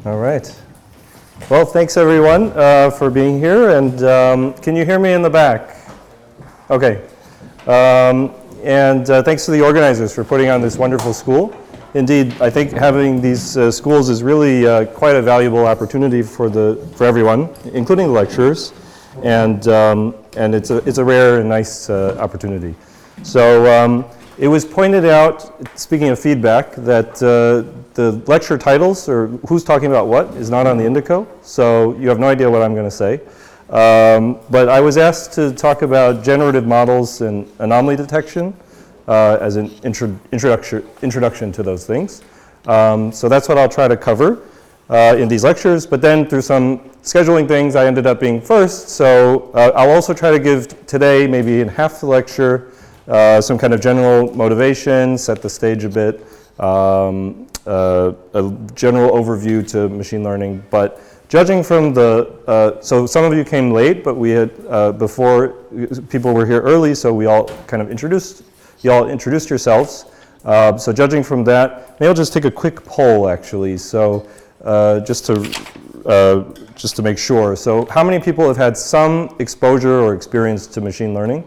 All right. Well, thanks everyone for being here. And can you hear me in the back? Okay. And thanks to the organizers for putting on this wonderful school. Indeed, I think having these schools is really quite a valuable opportunity for everyone, including the lecturers. And it's a rare and nice opportunity. So it was pointed out, speaking of feedback, that the lecture titles, or who's talking about what, is not on the Indico. So you have no idea what I'm going to say. But I was asked to talk about generative models and anomaly detection as an introduction to those things. So that's what I'll try to cover in these lectures. But then through some scheduling things, I ended up being first. So I'll also try to give today, maybe in half the lecture, some kind of general motivation, set the stage a bit, a general overview to machine learning. But judging from so some of you came late, but we had, before, people were here early, so we all kind of introduced yourselves. So judging from that, maybe I'll just take a quick poll, actually, so just to make sure. So how many people have had some exposure or experience to machine learning?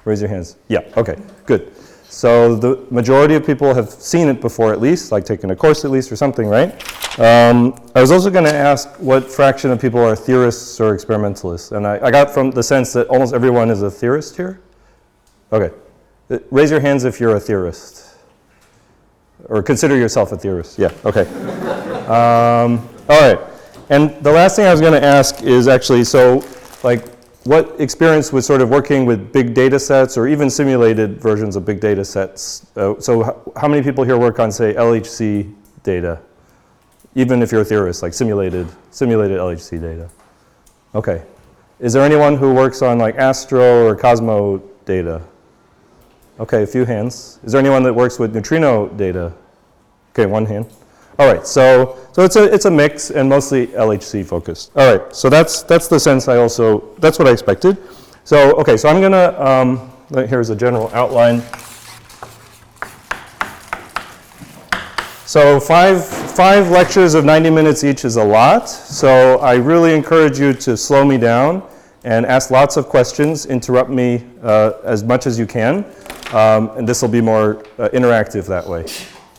Raise your hands. Yeah, okay, good. So the majority of people have seen it before at least, like taken a course at least or something, right? I was also going to ask what fraction of people are theorists or experimentalists. And I got from the sense that almost everyone is a theorist here. Okay. Raise your hands if you're a theorist. Or consider yourself a theorist. Yeah, okay. All right. And the last thing I was going to ask is actually, so like, what experience with sort of working with big data sets or even simulated versions of big data sets? So how many people here work on, say, LHC data? Even if you're a theorist, like simulated LHC data. Okay. Is there anyone who works on like Astro or Cosmo data? Okay, a few hands. Is there anyone that works with neutrino data? Okay, one hand. All right, so it's a mix and mostly LHC focused. All right, so that's the sense that's what I expected. So, okay, so I'm gonna, here's a general outline. So five lectures of 90 minutes each is a lot. So I really encourage you to slow me down and ask lots of questions, interrupt me as much as you can. And this will be more interactive that way.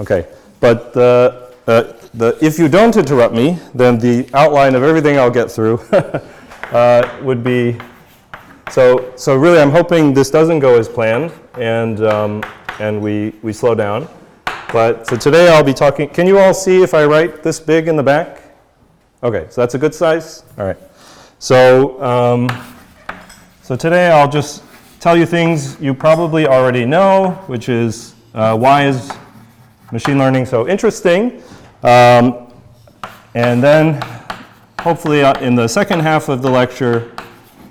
Okay, but if you don't interrupt me, then the outline of everything I'll get through would be, so really I'm hoping this doesn't go as planned and we slow down. But so today I'll be talking, can you all see if I write this big in the back? Okay, so that's a good size? All right. So today I'll just tell you things you probably already know, which is why is machine learning so interesting? And then hopefully in the second half of the lecture,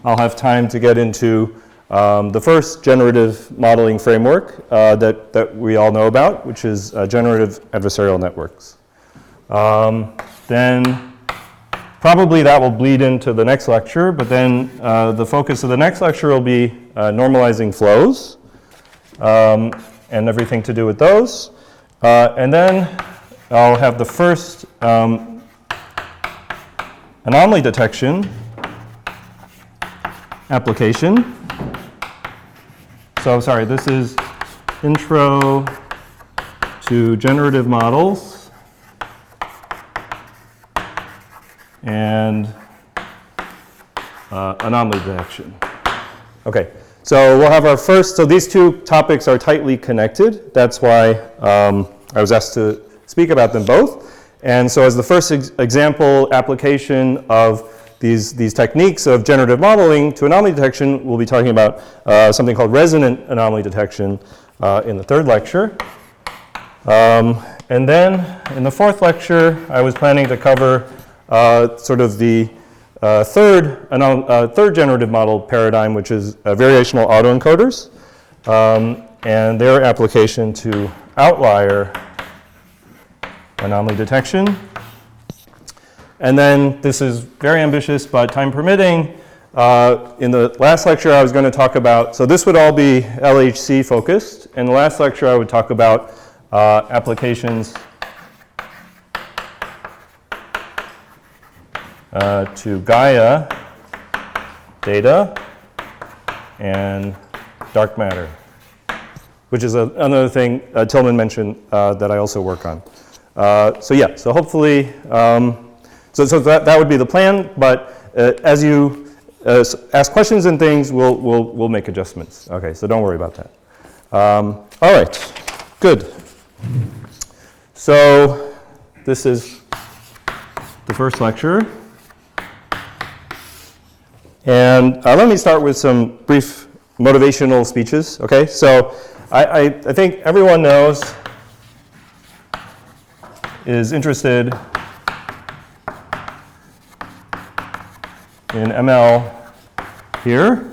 I'll have time to get into the first generative modeling framework that we all know about, which is generative adversarial networks. Then probably that will bleed into the next lecture, but then the focus of the next lecture will be normalizing flows and everything to do with those. And then I'll have the first anomaly detection application. So sorry, this is intro to generative models and anomaly detection. Okay, so we'll have our first, so these two topics are tightly connected. That's why I was asked to speak about them both. And so as the first example application of these techniques of generative modeling to anomaly detection, we'll be talking about something called resonant anomaly detection in the third lecture. And then in the fourth lecture, I was planning to cover sort of the third generative model paradigm, which is variational autoencoders and their application to outlier anomaly detection. And then this is very ambitious, but time permitting, in the last lecture I was going to talk about, so this would all be LHC focused. In the last lecture I would talk about applications to Gaia data and dark matter, which is another thing Tillman mentioned that I also work on. So hopefully, so that would be the plan, but as you ask questions and things, we'll make adjustments. Okay, so don't worry about that. All right, good. So this is the first lecture. And let me start with some brief motivational speeches, okay? So I think everyone knows, is interested in ML here.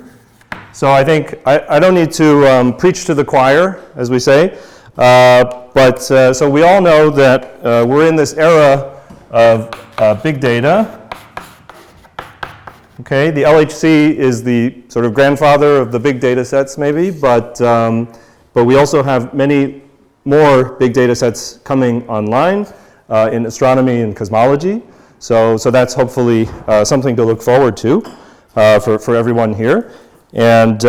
So I think I don't need to preach to the choir, as we say, so we all know that we're in this era of big data. Okay, the LHC is the sort of grandfather of the big data sets maybe, but we also have many more big data sets coming online in astronomy and cosmology. So that's hopefully something to look forward to for everyone here. And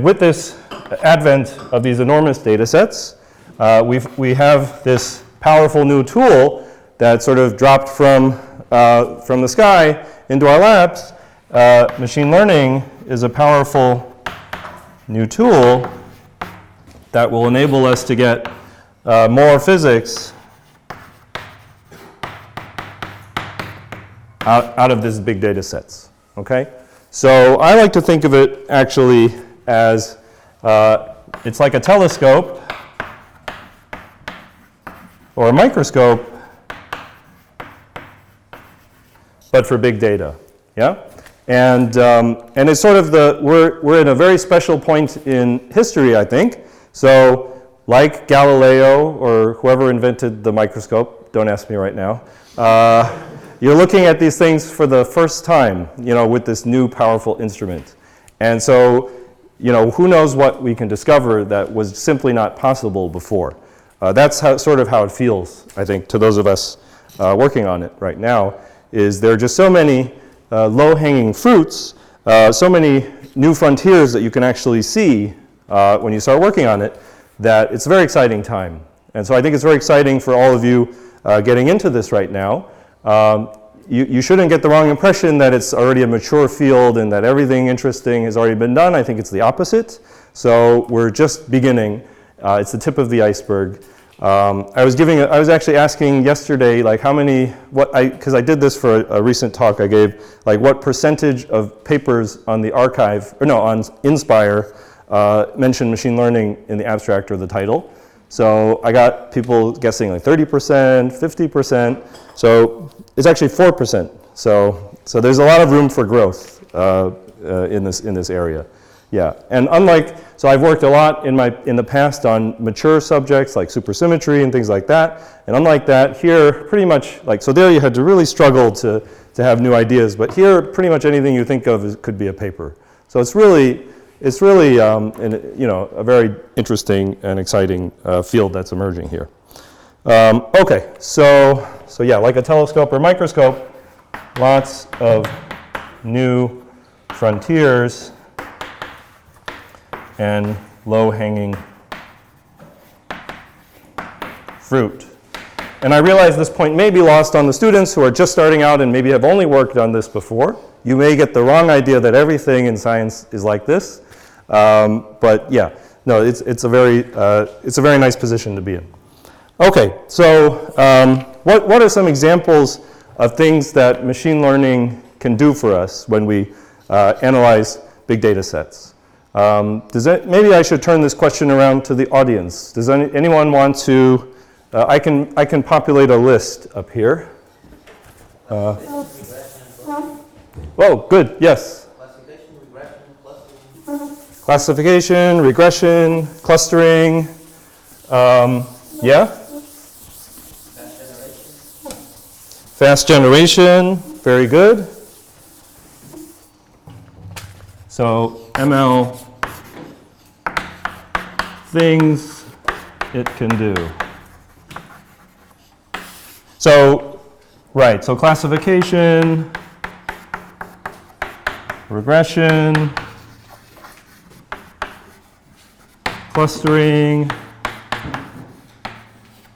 with this advent of these enormous data sets, we have this powerful new tool that sort of dropped from the sky into our labs. Machine learning is a powerful new tool that will enable us to get more physics out of these big data sets, okay? So I like to think of it actually as it's like a telescope or a microscope, but for big data, yeah? And it's sort of we're in a very special point in history, I think. So like Galileo or whoever invented the microscope, don't ask me right now, you're looking at these things for the first time, with this new powerful instrument. And so, who knows what we can discover that was simply not possible before. That's sort of how it feels, I think, to those of us working on it right now, is there are just so many low-hanging fruits, so many new frontiers that you can actually see when you start working on it, that it's a very exciting time. And so I think it's very exciting for all of you getting into this right now. You shouldn't get the wrong impression that it's already a mature field and that everything interesting has already been done. I think it's the opposite. So we're just beginning. It's the tip of the iceberg. I was actually asking yesterday, like because I did this for a recent talk I gave, like what percentage of papers on the archive, on Inspire mention machine learning in the abstract or the title. So I got people guessing like 30%, 50%. So it's actually 4%. So there's a lot of room for growth in this area. Yeah, and so I've worked a lot in the past on mature subjects like supersymmetry and things like that. And unlike that, here pretty much so there you had to really struggle to have new ideas. But here, pretty much anything you think of could be a paper. So it's really a very interesting and exciting field that's emerging here. Okay, so yeah, like a telescope or microscope, lots of new frontiers and low-hanging fruit. And I realize this point may be lost on the students who are just starting out and maybe have only worked on this before. You may get the wrong idea that everything in science is like this. But yeah, no, it's a very nice position to be in. Okay, so what are some examples of things that machine learning can do for us when we analyze big data sets? Maybe I should turn this question around to the audience. Does anyone want to? I can populate a list up here. Oh, good. Yes. Classification, regression, clustering. Yeah. Fast generation. Very good. So ML things it can do. So Right, so classification, regression, clustering.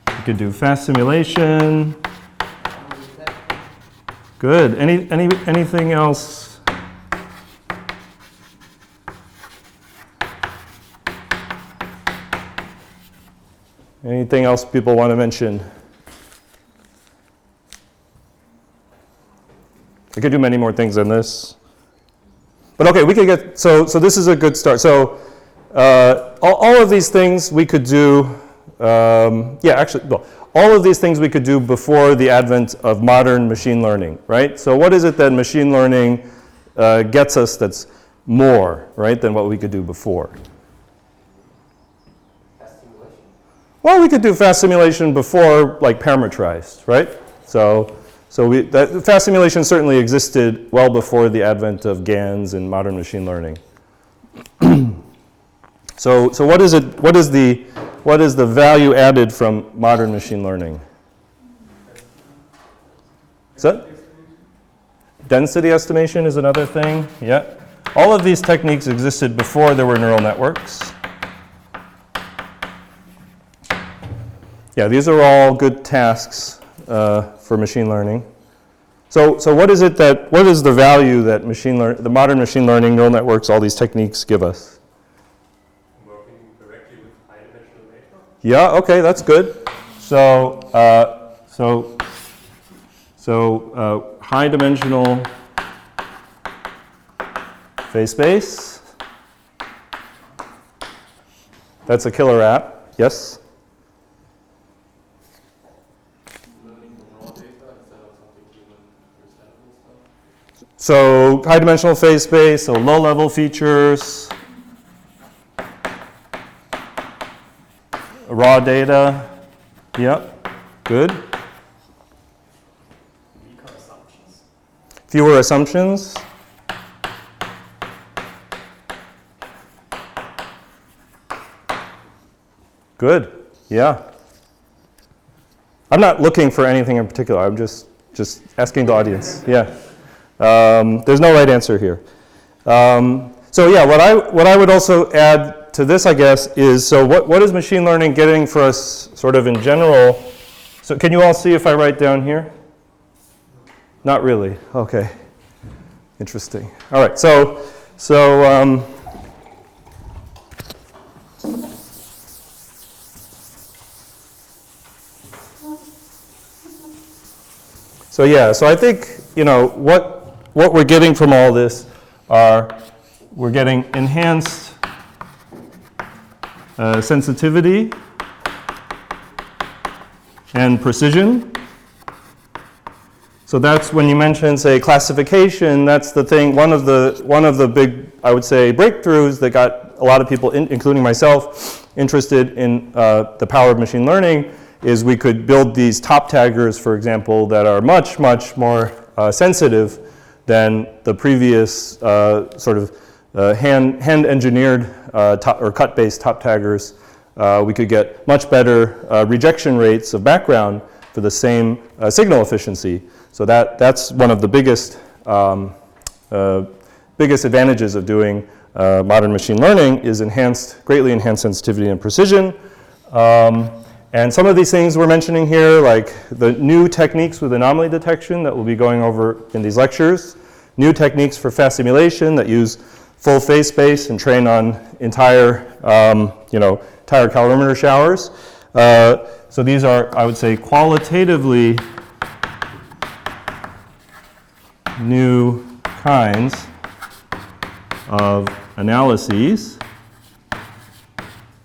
You could do fast simulation. Good. Anything else? Anything else people want to mention? I could do many more things than this. But okay, we could get, so this is a good start. So all of these things we could do, all of these things we could do before the advent of modern machine learning, right? So what is it that machine learning gets us that's more, right, than what we could do before? Fast simulation? Well, we could do fast simulation before, like, parametrized, right? So fast simulation certainly existed well before the advent of GANs and modern machine learning. So what is it? What is the value added from modern machine learning? Is that? Density estimation is another thing. Yeah. All of these techniques existed before there were neural networks. Yeah, these are all good tasks for machine learning. So what is the value that the modern machine learning, neural networks, all these techniques give us? Working directly with high-dimensional data? Yeah, okay, that's good. So high-dimensional phase space. That's a killer app. Yes? So high-dimensional phase space, so low-level features, raw data. Yep, good. Weaker assumptions. Fewer assumptions. Good, yeah. I'm not looking for anything in particular. I'm just asking the audience. Yeah. There's no right answer here. So yeah, what I would also add to this, I guess, is so what is machine learning getting for us sort of in general? So can you all see if I write down here? Not really. Okay. Interesting. All right. So yeah. So I think what we're getting from all this we're getting enhanced sensitivity and precision. So that's when you mention, say, classification, that's the thing, one of the big, I would say, breakthroughs that got a lot of people, including myself, interested in the power of machine learning is we could build these top taggers, for example, that are much, much more sensitive than the previous sort of hand-engineered or cut-based top taggers. We could get much better rejection rates of background for the same signal efficiency. So that's one of the biggest advantages of doing modern machine learning is greatly enhanced sensitivity and precision. And some of these things we're mentioning here, like the new techniques with anomaly detection that we'll be going over in these lectures, new techniques for fast simulation that use full phase space and train on entire calorimeter showers. So these are, I would say, qualitatively new kinds of analyses,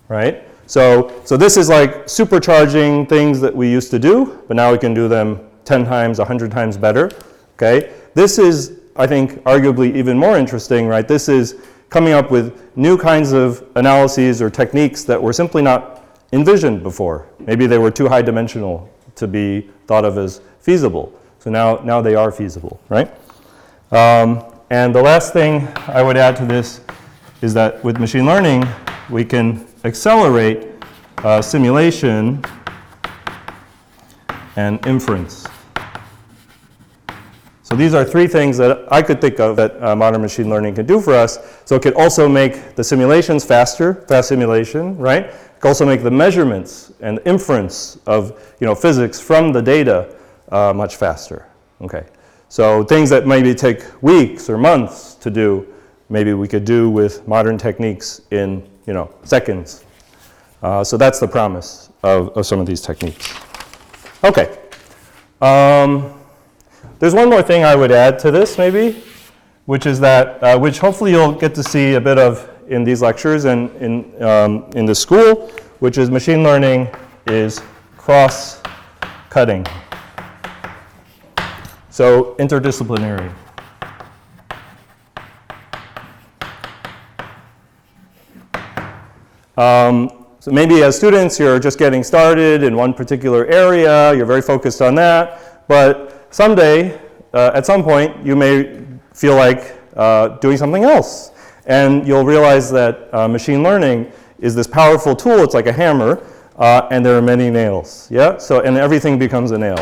right? So this is like supercharging things that we used to do, but now we can do them 10 times, 100 times better, okay? This is, I think, arguably even more interesting, right? This is coming up with new kinds of analyses or techniques that were simply not envisioned before. Maybe they were too high dimensional to be thought of as feasible. So now they are feasible, right? And the last thing I would add to this is that with machine learning, we can accelerate simulation and inference. So these are three things that I could think of that modern machine learning can do for us. So it could also make the simulations faster, fast simulation, right? It could also make the measurements and inference of physics from the data much faster. Okay. So things that maybe take weeks or months to do, maybe we could do with modern techniques in seconds. So that's the promise of some of these techniques. Okay. There's one more thing I would add to this, maybe, which is that, which hopefully you'll get to see a bit of in these lectures and in the school, which is machine learning is cross-cutting. So interdisciplinary. So maybe as students, you're just getting started in one particular area, you're very focused on that, but someday, at some point, you may feel like doing something else. And you'll realize that machine learning is this powerful tool, it's like a hammer, and there are many nails, yeah? So, and everything becomes a nail.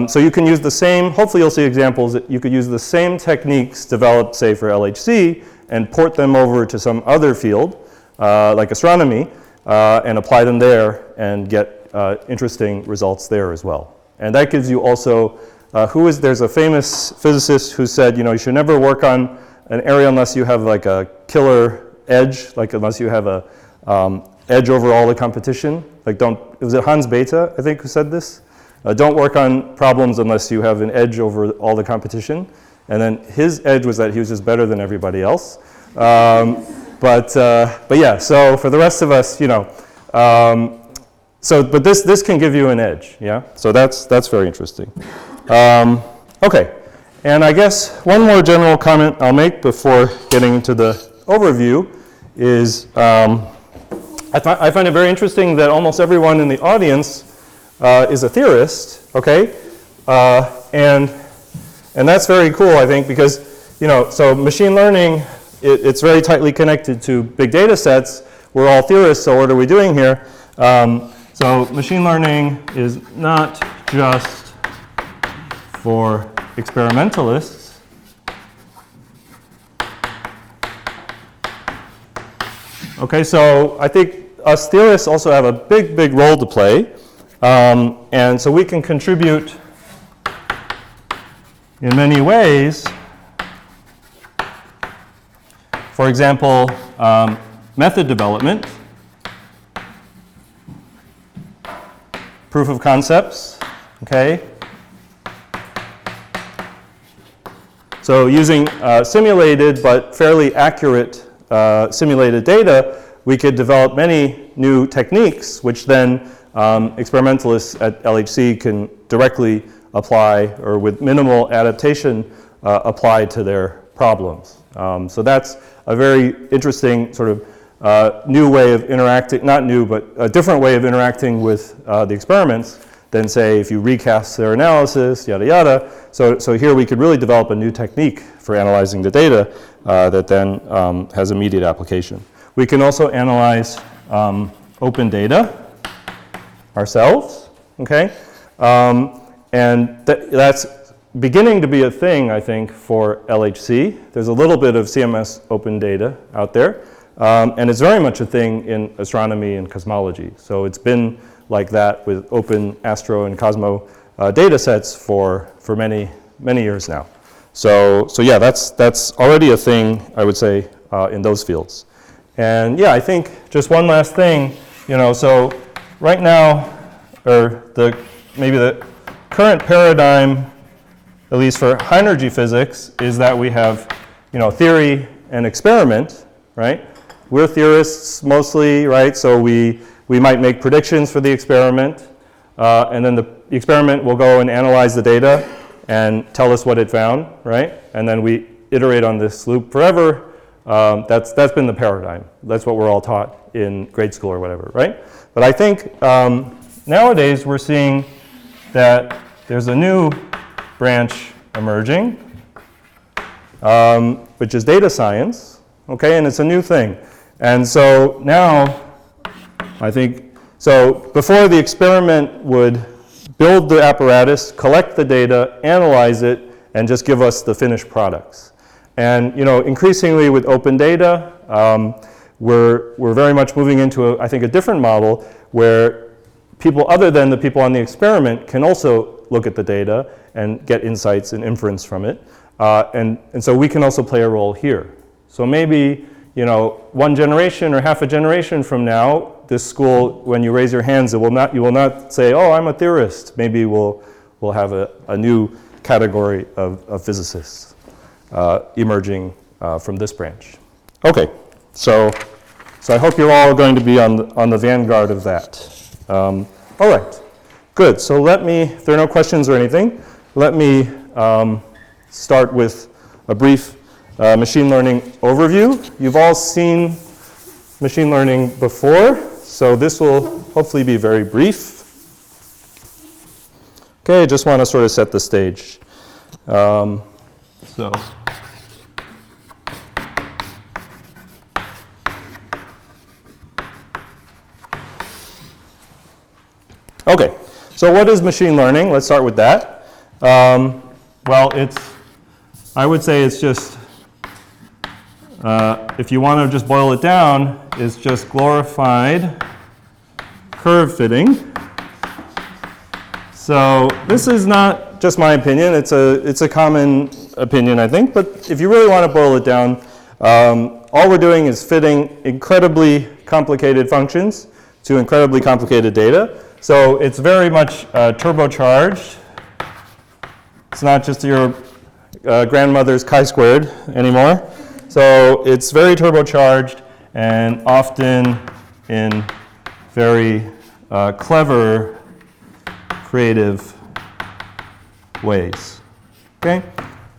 So you can use the same, hopefully you'll see examples that you could use the same techniques developed, say, for LHC, and port them over to some other field, like astronomy, and apply them there and get interesting results there as well. And that gives you also, there's a famous physicist who said, you should never work on an area unless you have like a killer edge, like unless you have a edge over all the competition. Like was it Hans Bethe, I think, who said this? Don't work on problems unless you have an edge over all the competition. And then his edge was that he was just better than everybody else. But yeah, so for the rest of us, but this can give you an edge, yeah? So that's very interesting. Okay, and I guess one more general comment I'll make before getting into the overview is I find it very interesting that almost everyone in the audience is a theorist, okay? And that's very cool, I think, because, so machine learning, it's very tightly connected to big data sets. We're all theorists, so what are we doing here? So machine learning is not just for experimentalists. Okay, so I think us theorists also have a big, big role to play. And so we can contribute in many ways. For example, method development, proof of concepts, okay? So using simulated but fairly accurate simulated data, we could develop many new techniques which then experimentalists at LHC can directly apply or with minimal adaptation apply to their problems. So that's a very interesting sort of new way of interacting, not new, but a different way of interacting with the experiments than, say, if you recast their analysis, yada, yada. So here we could really develop a new technique for analyzing the data that then has immediate application. We can also analyze open data ourselves, okay? And that's beginning to be a thing, I think, for LHC. There's a little bit of CMS open data out there, and it's very much a thing in astronomy and cosmology. So it's been like that with open astro and cosmo data sets for many, many years now. So yeah, that's already a thing, I would say, in those fields. And yeah, I think just one last thing, so right now, or maybe the current paradigm, at least for high energy physics, is that we have, theory and experiment, right? We're theorists mostly, right? So we might make predictions for the experiment, and then the experiment will go and analyze the data and tell us what it found, right? And then we iterate on this loop forever. That's been the paradigm. That's what we're all taught in grade school or whatever, right? But I think nowadays we're seeing that there's a new branch emerging, which is data science, okay? And it's a new thing. And so now, I think, so before the experiment would build the apparatus, collect the data, analyze it, and just give us the finished products. And increasingly with open data, we're very much moving into, I think, a different model where people other than the people on the experiment can also look at the data and get insights and inference from it. And so we can also play a role here. So maybe, one generation or half a generation from now, this school, when you raise your hands, you will not say, oh, I'm a theorist. Maybe we'll have a new category of physicists emerging from this branch. Okay, so I hope you're all going to be on the vanguard of that. All right, good. So if there are no questions or anything, let me start with a brief machine learning overview. You've all seen machine learning before, so this will hopefully be very brief. Okay, I just want to sort of set the stage. Okay, so what is machine learning? Let's start with that. Well, I would say it's just, if you want to just boil it down, it's just glorified curve fitting. So this is not just my opinion, it's a common opinion, I think, but if you really want to boil it down, all we're doing is fitting incredibly complicated functions to incredibly complicated data. So it's very much turbocharged. It's not just your grandmother's chi-squared anymore. So it's very turbocharged and often in very clever, creative ways. Okay?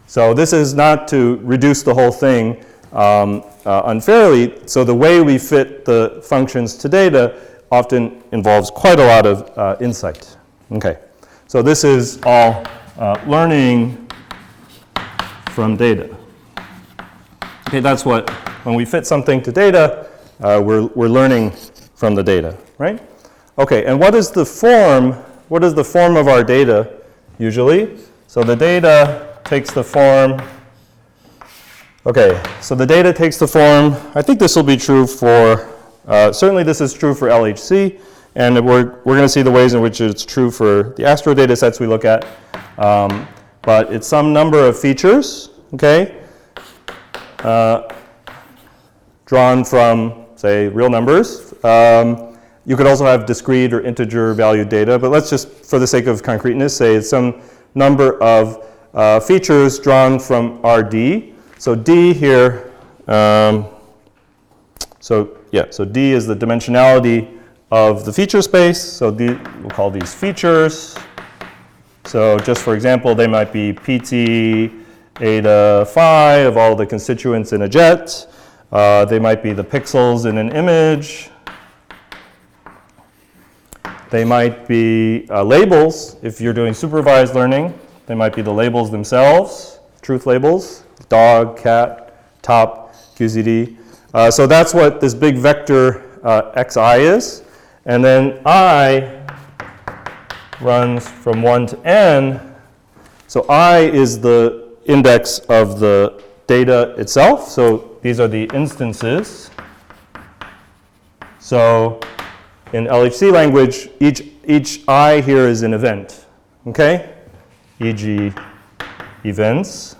So this is not to reduce the whole thing unfairly. So the way we fit the functions to data often involves quite a lot of insight. Okay, so this is all learning from data. Okay, that's when we fit something to data, we're learning from the data, right? Okay, and what is the form of our data usually? So the data takes the form, I think this will be true for, certainly this is true for LHC, and we're going to see the ways in which it's true for the Astro data sets we look at. But it's some number of features, okay, drawn from, say, real numbers. You could also have discrete or integer valued data, but let's just, for the sake of concreteness, say it's some number of features drawn from RD. So D here, so D is the dimensionality of the feature space. So we'll call these features. So just for example, they might be PT eta phi of all the constituents in a jet. They might be the pixels in an image. They might be labels. If you're doing supervised learning, they might be the labels themselves, truth labels, dog, cat, top, QZD. So that's what this big vector xi is. And then I runs from 1 to n. So I is the index of the data itself. So these are the instances. So in LHC language, each I here is an event, okay? E.g. events.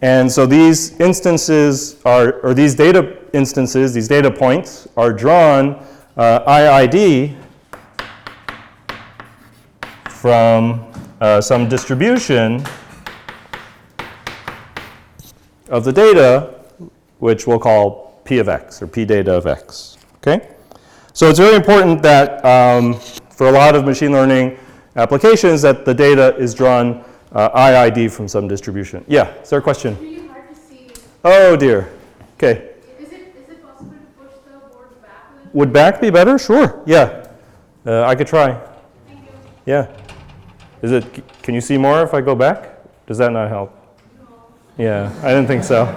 And so these instances or these data instances, these data points are drawn IID from some distribution of the data, which we'll call P of x or P data of x, okay? So it's very important that for a lot of machine learning applications that the data is drawn IID from some distribution. Yeah, is there a question? It's really hard to see. Oh dear, okay. Is it possible to push the board back a little? Would back be better? Sure, yeah. I could try. Thank you. Yeah. Can you see more if I go back? Does that not help? No. Yeah, I didn't think so.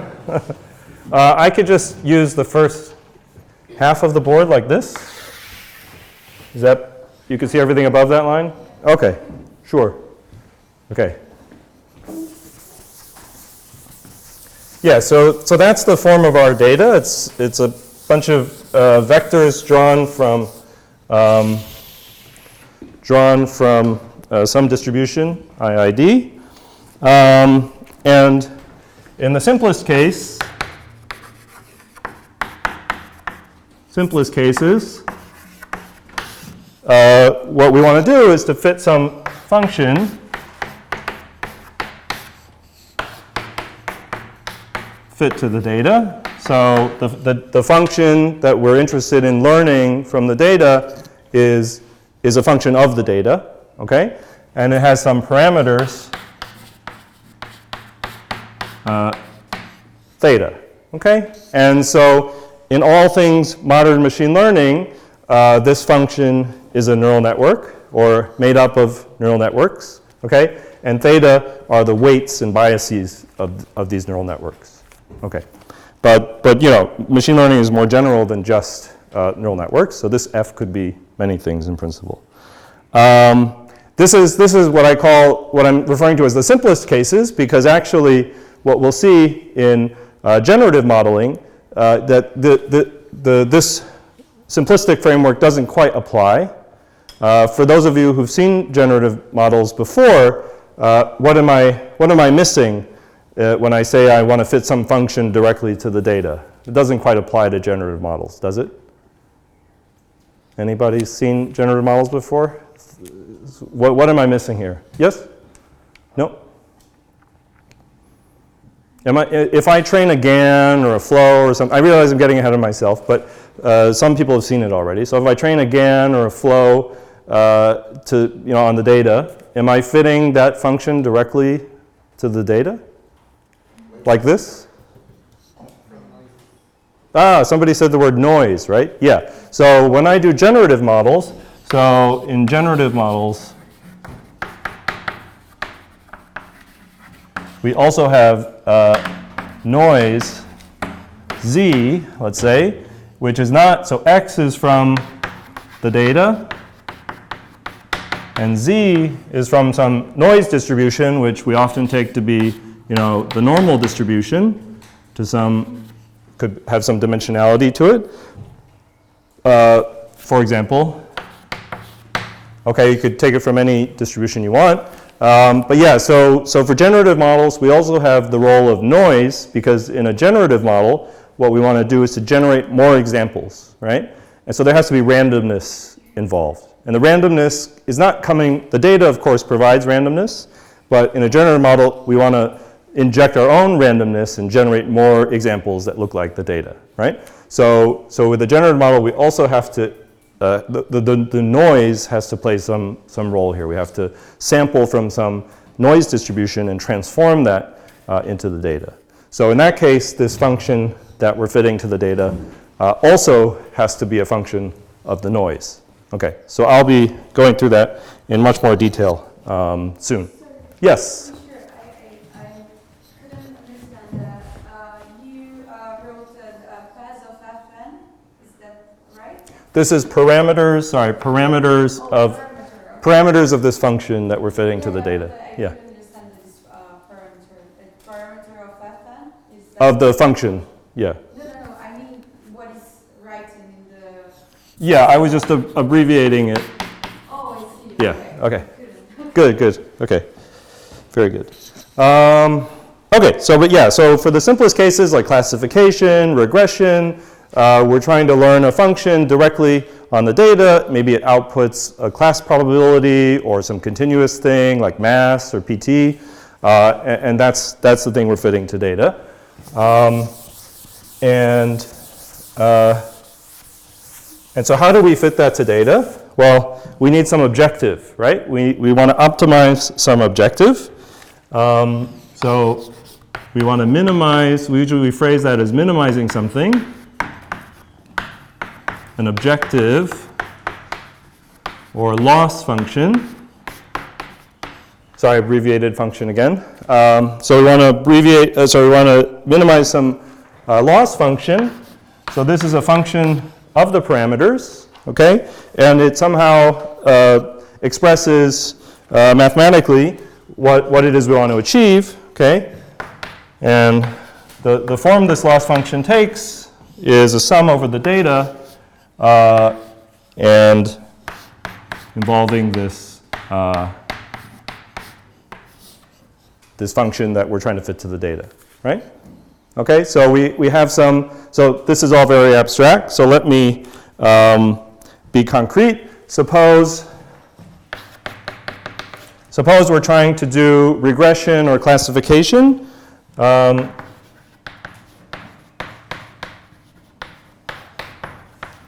I could just use the first half of the board like this. Is that, you can see everything above that line? Okay, sure. Okay. Yeah, so that's the form of our data. It's a bunch of vectors drawn from some distribution, IID. And in the simplest cases, what we want to do is to fit some function fit to the data. So the function that we're interested in learning from the data is a function of the data, okay? And it has some parameters, theta, okay? And so in all things modern machine learning, this function is a neural network or made up of neural networks, okay? And theta are the weights and biases of these neural networks. Okay, but you know, machine learning is more general than just neural networks. So this F could be many things in principle. This is what I'm referring to as the simplest cases, because actually what we'll see in generative modeling that this simplistic framework doesn't quite apply. For those of you who've seen generative models before, what am I missing? When I say I want to fit some function directly to the data? It doesn't quite apply to generative models, does it? Anybody seen generative models before? What am I missing here? Yes? No? If I train a GAN or a flow or something, I realize I'm getting ahead of myself, but some people have seen it already. So if I train a GAN or a flow on the data, am I fitting that function directly to the data? Like this? Somebody said the word noise, right? Yeah. So when I do generative models, so in generative models, we also have noise Z, let's say, which is not, so X is from the data, and Z is from some noise distribution, which we often take to be, you know, the normal distribution to could have some dimensionality to it. For example, okay, you could take it from any distribution you want. But yeah, so for generative models, we also have the role of noise, because in a generative model, what we want to do is to generate more examples, right? And so there has to be randomness involved. And the randomness is not coming, the data, of course, provides randomness, but in a generative model, we want to inject our own randomness and generate more examples that look like the data, right? So with the generative model, we also have to, the noise has to play some role here. We have to sample from some noise distribution and transform that into the data. So in that case, this function that we're fitting to the data also has to be a function of the noise. Okay, so I'll be going through that in much more detail soon. Yes? This is parameters of this function that we're fitting to the data. Yeah. I couldn't understand this parameter of fn? Of the function, yeah. No, I mean what is writing in the... Yeah, I was just abbreviating it. Oh, I see. Yeah, okay. Good, okay. Very good. Okay, so for the simplest cases like classification, regression, we're trying to learn a function directly on the data. Maybe it outputs a class probability or some continuous thing like mass or PT, and that's the thing we're fitting to data. And so how do we fit that to data? Well, we need some objective, right? We want to optimize some objective. So we want to minimize, we usually phrase that as minimizing something. An objective or loss function. Sorry, abbreviated function again. So we want to minimize some loss function. So this is a function of the parameters, okay? And it somehow expresses mathematically what it is we want to achieve, okay? And the form this loss function takes is a sum over the data and involving this, this function that we're trying to fit to the data, right? Okay, so we have some, so this is all very abstract, so let me be concrete. Suppose we're trying to do regression or classification.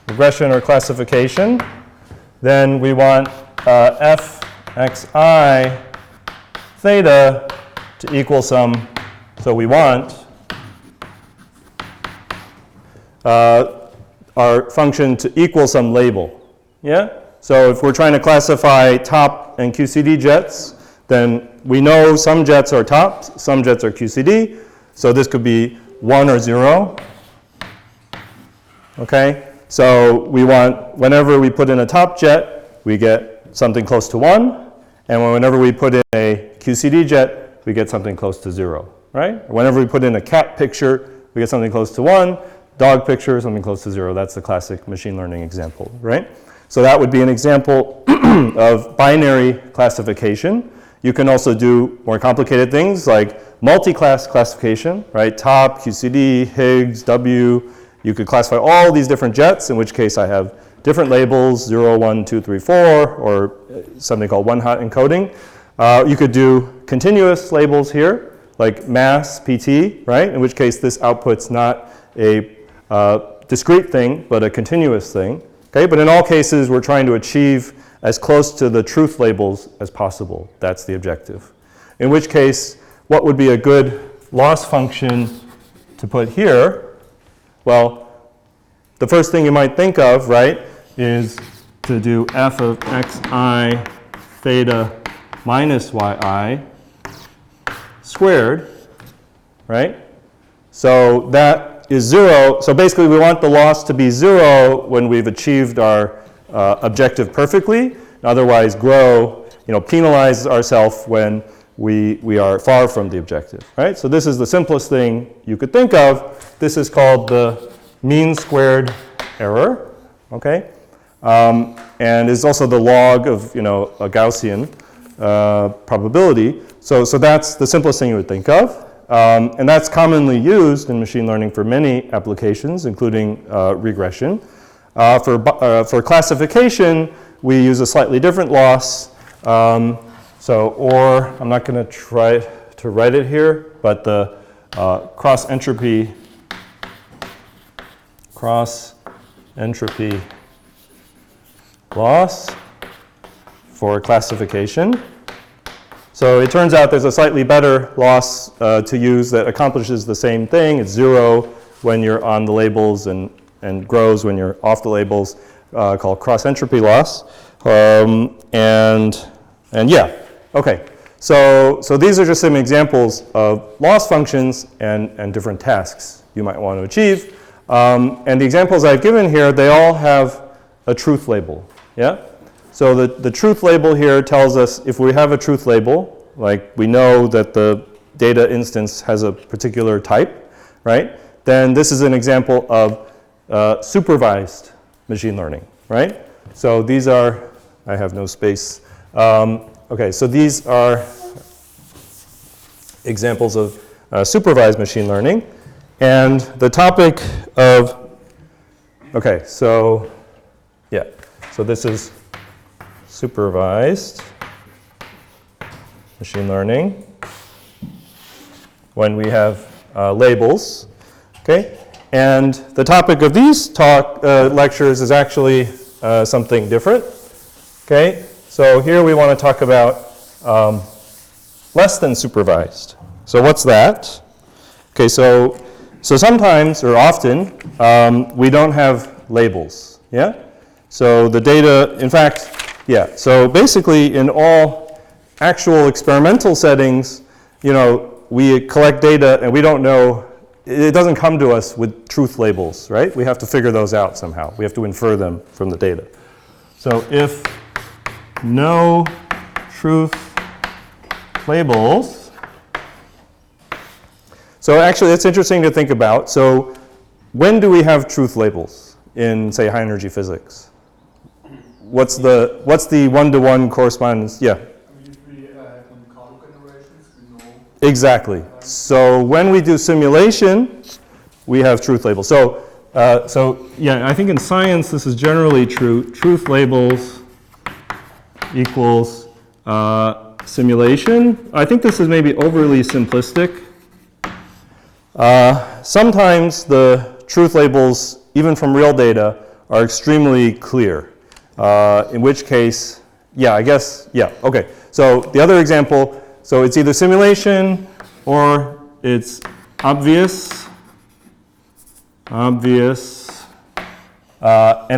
Regression or classification, then we want fxi theta to equal some, so we want our function to equal some label, yeah? So if we're trying to classify top and QCD jets, then we know some jets are top, some jets are QCD, so this could be 1 or 0, okay? So we want, whenever we put in a top jet, we get something close to 1, and whenever we put in a QCD jet, we get something close to 0, right? Whenever we put in a cat picture, we get something close to 1, dog picture, something close to 0. That's the classic machine learning example, right? So that would be an example of binary classification. You can also do more complicated things like multi-class classification, right? Top, QCD, Higgs, W. You could classify all these different jets, in which case I have different labels, 0, 1, 2, 3, 4, or something called one-hot encoding. You could do continuous labels here, like mass, PT, right? In which case this outputs not a discrete thing, but a continuous thing. Okay, but in all cases, we're trying to achieve as close to the truth labels as possible. That's the objective. In which case, what would be a good loss function to put here? Well, the first thing you might think of, right, is to do f of xi theta minus yi squared, right? So that is 0. So basically, we want the loss to be 0 when we've achieved our objective perfectly. Otherwise, penalize ourselves when we are far from the objective, right? So this is the simplest thing you could think of. This is called the mean squared error, okay? And is also the log of, a Gaussian probability. So that's the simplest thing you would think of. And that's commonly used in machine learning for many applications, including regression. For classification, we use a slightly different loss. I'm not going to try to write it here, but the cross entropy loss for classification. So it turns out there's a slightly better loss to use that accomplishes the same thing. It's 0 when you're on the labels and grows when you're off the labels, called cross entropy loss. Yeah, okay. So these are just some examples of loss functions and different tasks you might want to achieve. And the examples I've given here, they all have a truth label, yeah? So the truth label here tells us if we have a truth label, like we know that the data instance has a particular type, right? Then this is an example of supervised machine learning, right? So these are, I have no space. Okay, so these are examples of supervised machine learning. And the topic of, okay, so yeah, so this is supervised machine learning when we have labels, okay? And the topic of these lectures is actually something different, okay? So here we want to talk about less than supervised. So what's that? Okay, so sometimes or often we don't have labels, yeah? So the data, in fact, yeah, so basically in all actual experimental settings, we collect data and we don't know, it doesn't come to us with truth labels, right? We have to figure those out somehow. We have to infer them from the data. So if no truth labels, So actually, it's interesting to think about. So when do we have truth labels in, say, high energy physics? What's the one-to-one correspondence? Yeah. I mean, if we in color generations, we know. Exactly. So when we do simulation, we have truth labels. So yeah, I think in science this is generally true. Truth labels equals simulation. I think this is maybe overly simplistic. Sometimes the truth labels, even from real data, are extremely clear. In which case, yeah, I guess, yeah, okay. So the other example, so it's either simulation or it's obvious, and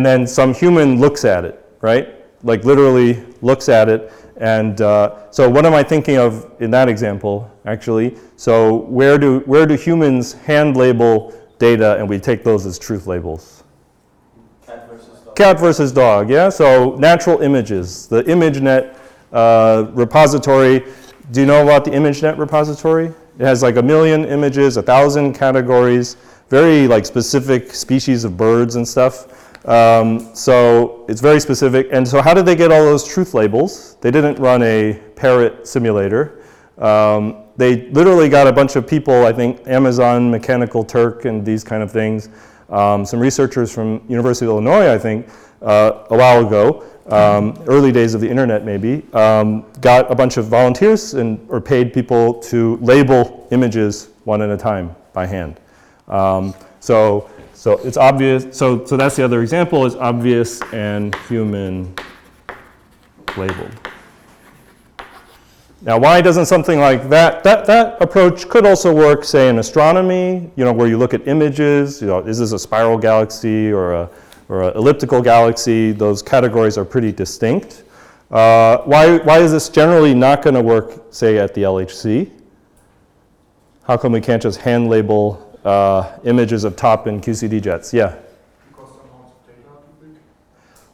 then some human looks at it, right? Like literally looks at it. And so what am I thinking of in that example, actually? So where do humans hand label data and we take those as truth labels? Cat versus dog. Cat versus dog, yeah? So natural images, the ImageNet repository. Do you know about the ImageNet repository? It has like 1 million images, 1,000 categories, very like specific species of birds and stuff. So it's very specific. And so how did they get all those truth labels? They didn't run a parrot simulator. They literally got a bunch of people, I think Amazon, Mechanical Turk, and these kind of things. Some researchers from University of Illinois, I think, a while ago, early days of the internet maybe, got a bunch of volunteers or paid people to label images one at a time by hand. So it's obvious, so that's the other example, is obvious and human labeled. Now why doesn't something like that approach could also work, say, in astronomy, where you look at images, is this a spiral galaxy or a elliptical galaxy? Those categories are pretty distinct. Why is this generally not going to work, say, at the LHC? How come we can't just hand label images of top and QCD jets? Yeah? Because the amount of data are too big.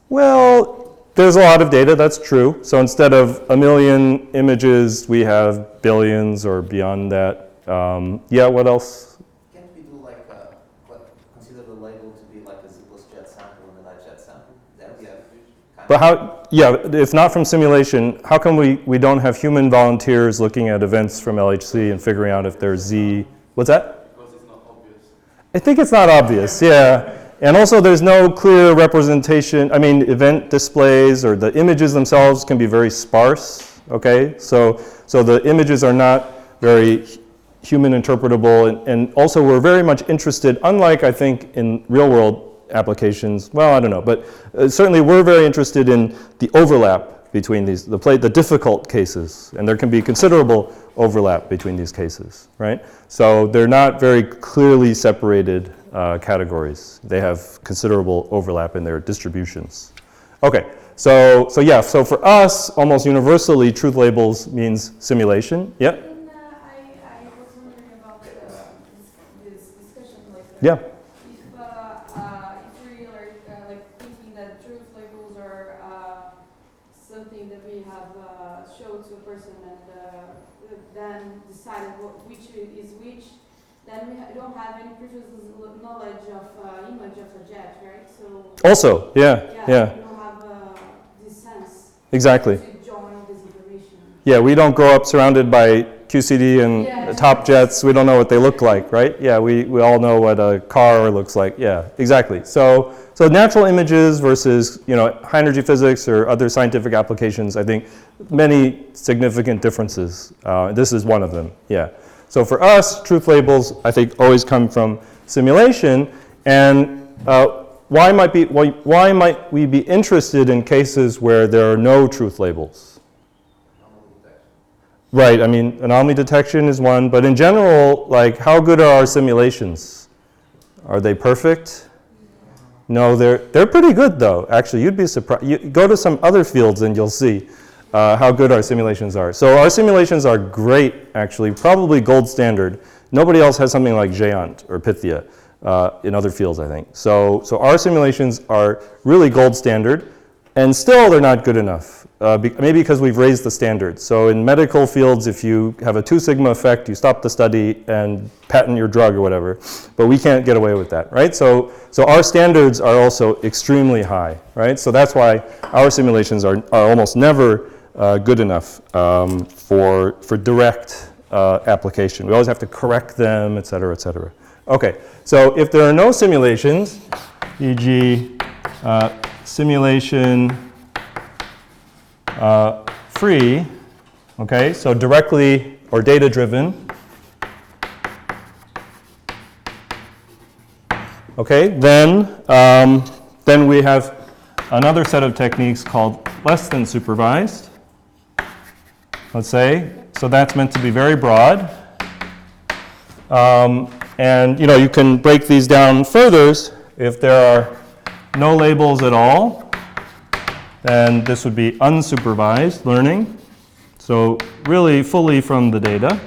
Well, there's a lot of data, that's true. So instead of 1 million images, we have billions or beyond that. Yeah, what else? Can't we do like consider the label to be like a zipless jet sample and a light jet sample? Then we have kind But how, yeah, if not from simulation, how come we don't have human volunteers looking at events from LHC and figuring out if there's Z? What's that? Because it's not obvious. I think it's not obvious, yeah. And also there's no clear representation. I mean, event displays or the images themselves can be very sparse, okay? So the images are not very human interpretable. And also we're very much interested, unlike I think in real world applications, well, I don't know, but certainly we're very interested in the overlap between these, the difficult cases. And there can be considerable overlap between these cases, right? So they're not very clearly separated categories. They have considerable overlap in their distributions. Okay, so yeah, so for us, almost universally, truth labels means simulation. Yeah? I was wondering about this discussion, like, Yeah. if we are like thinking that truth labels are something that we have showed to a person and then decided which is which, then we don't have any previous knowledge of image of a jet, right? So Also, yeah. we don't have this sense Exactly. to join this information. Yeah, we don't grow up surrounded by QCD and Yeah. top jets. We don't know what they look like, right? Yeah, we all know what a car looks like. Yeah, exactly. So natural images versus, high energy physics or other scientific applications, I think many significant differences. This is one of them, yeah. So for us, truth labels, I think, always come from simulation. And why might we be interested in cases where there are no truth labels? Right, I mean, anomaly detection is one, but in general, like, how good are our simulations? Are they perfect? No, they're pretty good, though. Actually, you'd be surprised. You go to some other fields and you'll see how good our simulations are. So our simulations are great, actually, probably gold standard. Nobody else has something like Géant or Pythia in other fields, I think. So our simulations are really gold standard. And still they're not good enough, maybe because we've raised the standards. So in medical fields, if you have a 2 sigma effect, you stop the study and patent your drug or whatever. But we can't get away with that, right? So our standards are also extremely high, right? So that's why our simulations are almost never good enough for direct application. We always have to correct them, et cetera, et cetera. Okay, so if there are no simulations, e.g. Simulation free, okay, so directly or data driven, okay, then we have another set of techniques called less than supervised, let's say. So that's meant to be very broad. And you can break these down further. If there are no labels at all, then this would be unsupervised learning. So really fully from the data.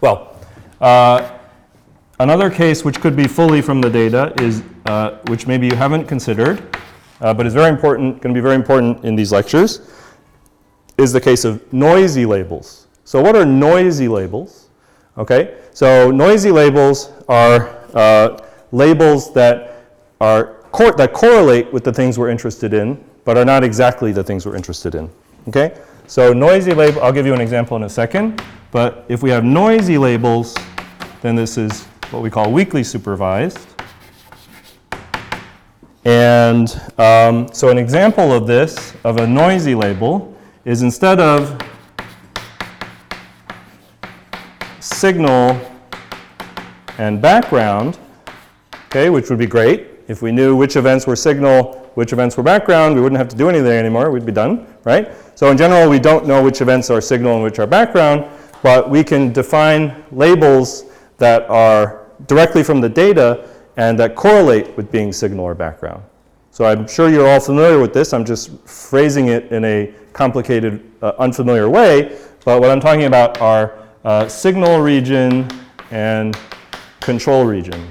Well, another case which could be fully from the data is, which maybe you haven't considered, but is very important, going to be very important in these lectures, is the case of noisy labels. So what are noisy labels? Okay, so noisy labels are labels that that correlate with the things we're interested in, but are not exactly the things we're interested in. Okay, so noisy label, I'll give you an example in a second, but if we have noisy labels, then this is what we call weakly supervised. And so an example of this, of a noisy label, is instead of signal and background, okay, which would be great. If we knew which events were signal, which events were background, we wouldn't have to do anything anymore. We'd be done, right? So in general, we don't know which events are signal and which are background, but we can define labels that are directly from the data and that correlate with being signal or background. So I'm sure you're all familiar with this. I'm just phrasing it in a complicated, unfamiliar way. But what I'm talking about are signal region and control region.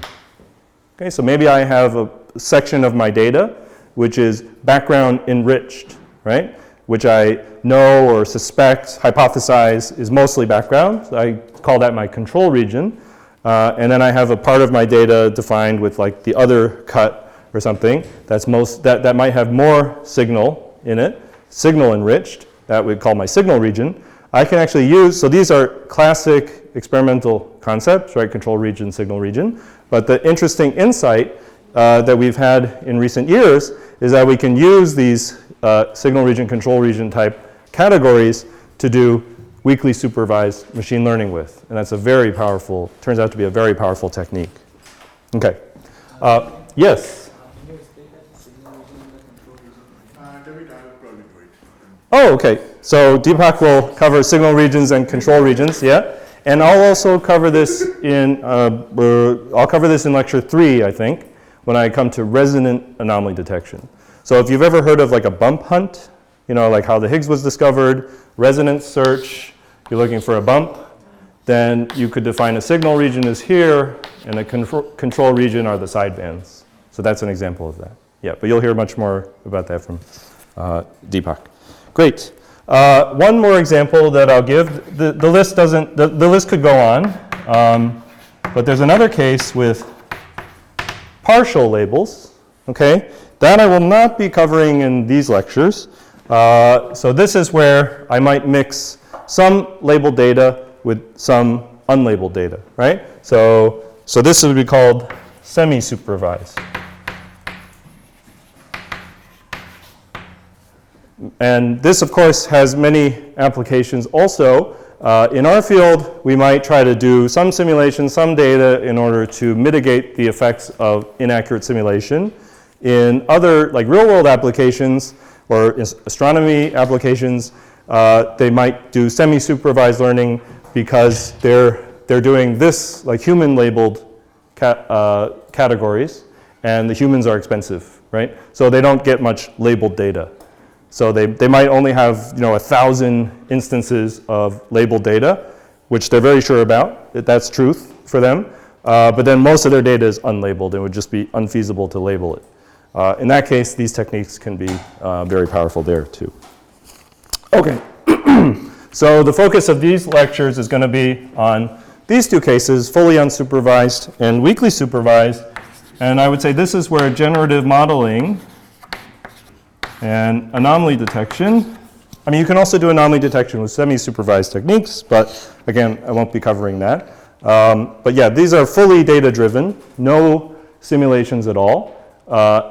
Okay, so maybe I have a section of my data which is background enriched, right? Which I know or suspect, hypothesize is mostly background. So I call that my control region. And then I have a part of my data defined with like the other cut or something that might have more signal in it, signal enriched, that we call my signal region. I can actually use, so these are classic experimental concepts, right? Control region, signal region. But the interesting insight that we've had in recent years is that we can use these signal region, control region type categories to do weakly supervised machine learning with. And that's a very powerful, turns out to be a very powerful technique. Okay. Yes? David, I will probably do it. Oh, okay. So Deepak will cover signal regions and control regions, yeah? And I'll also cover this in, lecture 3, I think, when I come to resonant anomaly detection. So if you've ever heard of like a bump hunt, like how the Higgs was discovered, resonance search, you're looking for a bump, then you could define a signal region as here, and a control region are the sidebands. So that's an example of that. Yeah, but you'll hear much more about that from Deepak. Great. One more example that I'll give. The list doesn't. The list could go on, but there's another case with partial labels. Okay, that I will not be covering in these lectures. So this is where I might mix some labeled data with some unlabeled data, right? So this would be called semi-supervised. And this, of course, has many applications also. In our field, we might try to do some simulation, some data in order to mitigate the effects of inaccurate simulation. In other, like real-world applications or astronomy applications, they might do semi-supervised learning because they're doing this, like human-labeled categories, and the humans are expensive, right? So they don't get much labeled data. So they might only have 1,000 instances of labeled data, which they're very sure about, that's truth for them. But then most of their data is unlabeled. It would just be unfeasible to label it. in that case, these techniques can be very powerful there too. Okay, so the focus of these lectures is going to be on these two cases, fully unsupervised and weakly supervised. And I would say this is where generative modeling and anomaly detection, I mean, you can also do anomaly detection with semi-supervised techniques, but again, I won't be covering that. But yeah, these are fully data-driven, no simulations at all,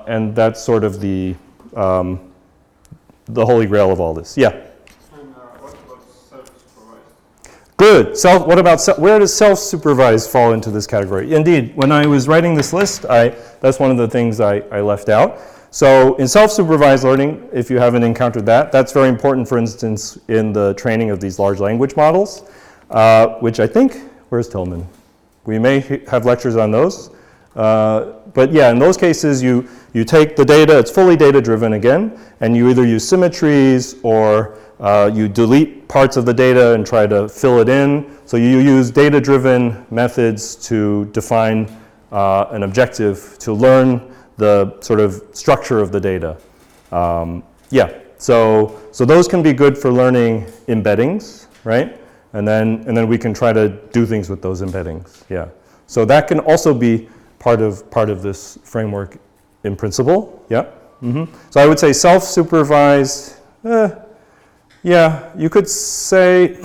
and that's sort of the holy grail of all this. Yeah? And what about self-supervised? Good. What about where does self-supervised fall into this category? Indeed, when I was writing this list, that's one of the things I left out. So in self-supervised learning, if you haven't encountered that, that's very important, for instance, in the training of these large language models, which I think, where's Tillman? We may have lectures on those. But yeah, in those cases, you take the data, it's fully data-driven again, and you either use symmetries or you delete parts of the data and try to fill it in. So you use data-driven methods to define an objective, to learn the sort of structure of the data. Yeah, so those can be good for learning embeddings, right? And then we can try to do things with those embeddings. Yeah, so that can also be part of this framework in principle. Yeah. So I would say self-supervised. Yeah, you could say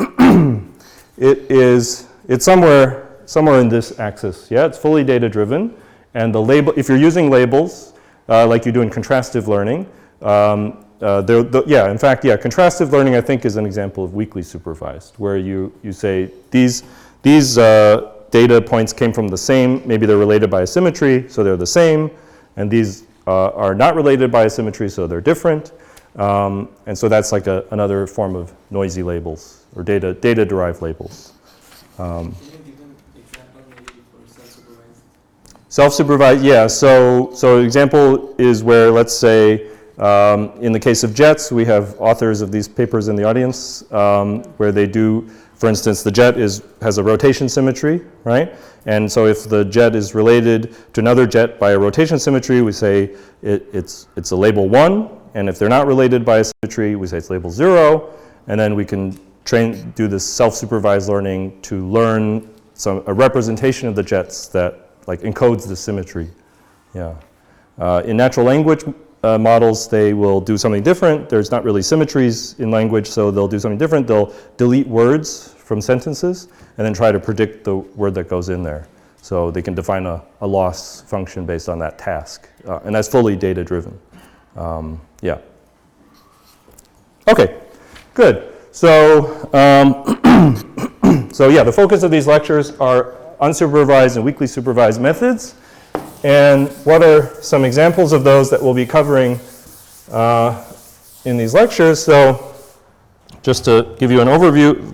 it's somewhere in this axis. Yeah, it's fully data-driven. And the label, if you're using labels, like you do in contrastive learning, in fact, contrastive learning I think is an example of weakly supervised, where you say these data points came from the same, maybe they're related by a symmetry, so they're the same, and these are not related by a symmetry, so they're different. And so that's like another form of noisy labels, or data-derived labels. Can you give an example maybe for self-supervised? Self-supervised, yeah. So example is where, let's say, in the case of jets, we have authors of these papers in the audience where they do, for instance, the jet has a rotation symmetry, right? And so if the jet is related to another jet by a rotation symmetry, we say it's a label 1. And if they're not related by a symmetry, we say it's label 0. And then we can do this self-supervised learning to learn a representation of the jets that like encodes the symmetry. Yeah. In natural language models, they will do something different. There's not really symmetries in language, so they'll do something different. They'll delete words from sentences and then try to predict the word that goes in there. So they can define a loss function based on that task. And that's fully data-driven. Yeah. Okay, good. So, so yeah, the focus of these lectures are unsupervised and weakly supervised methods. And what are some examples of those that we'll be covering in these lectures? So just to give you an overview.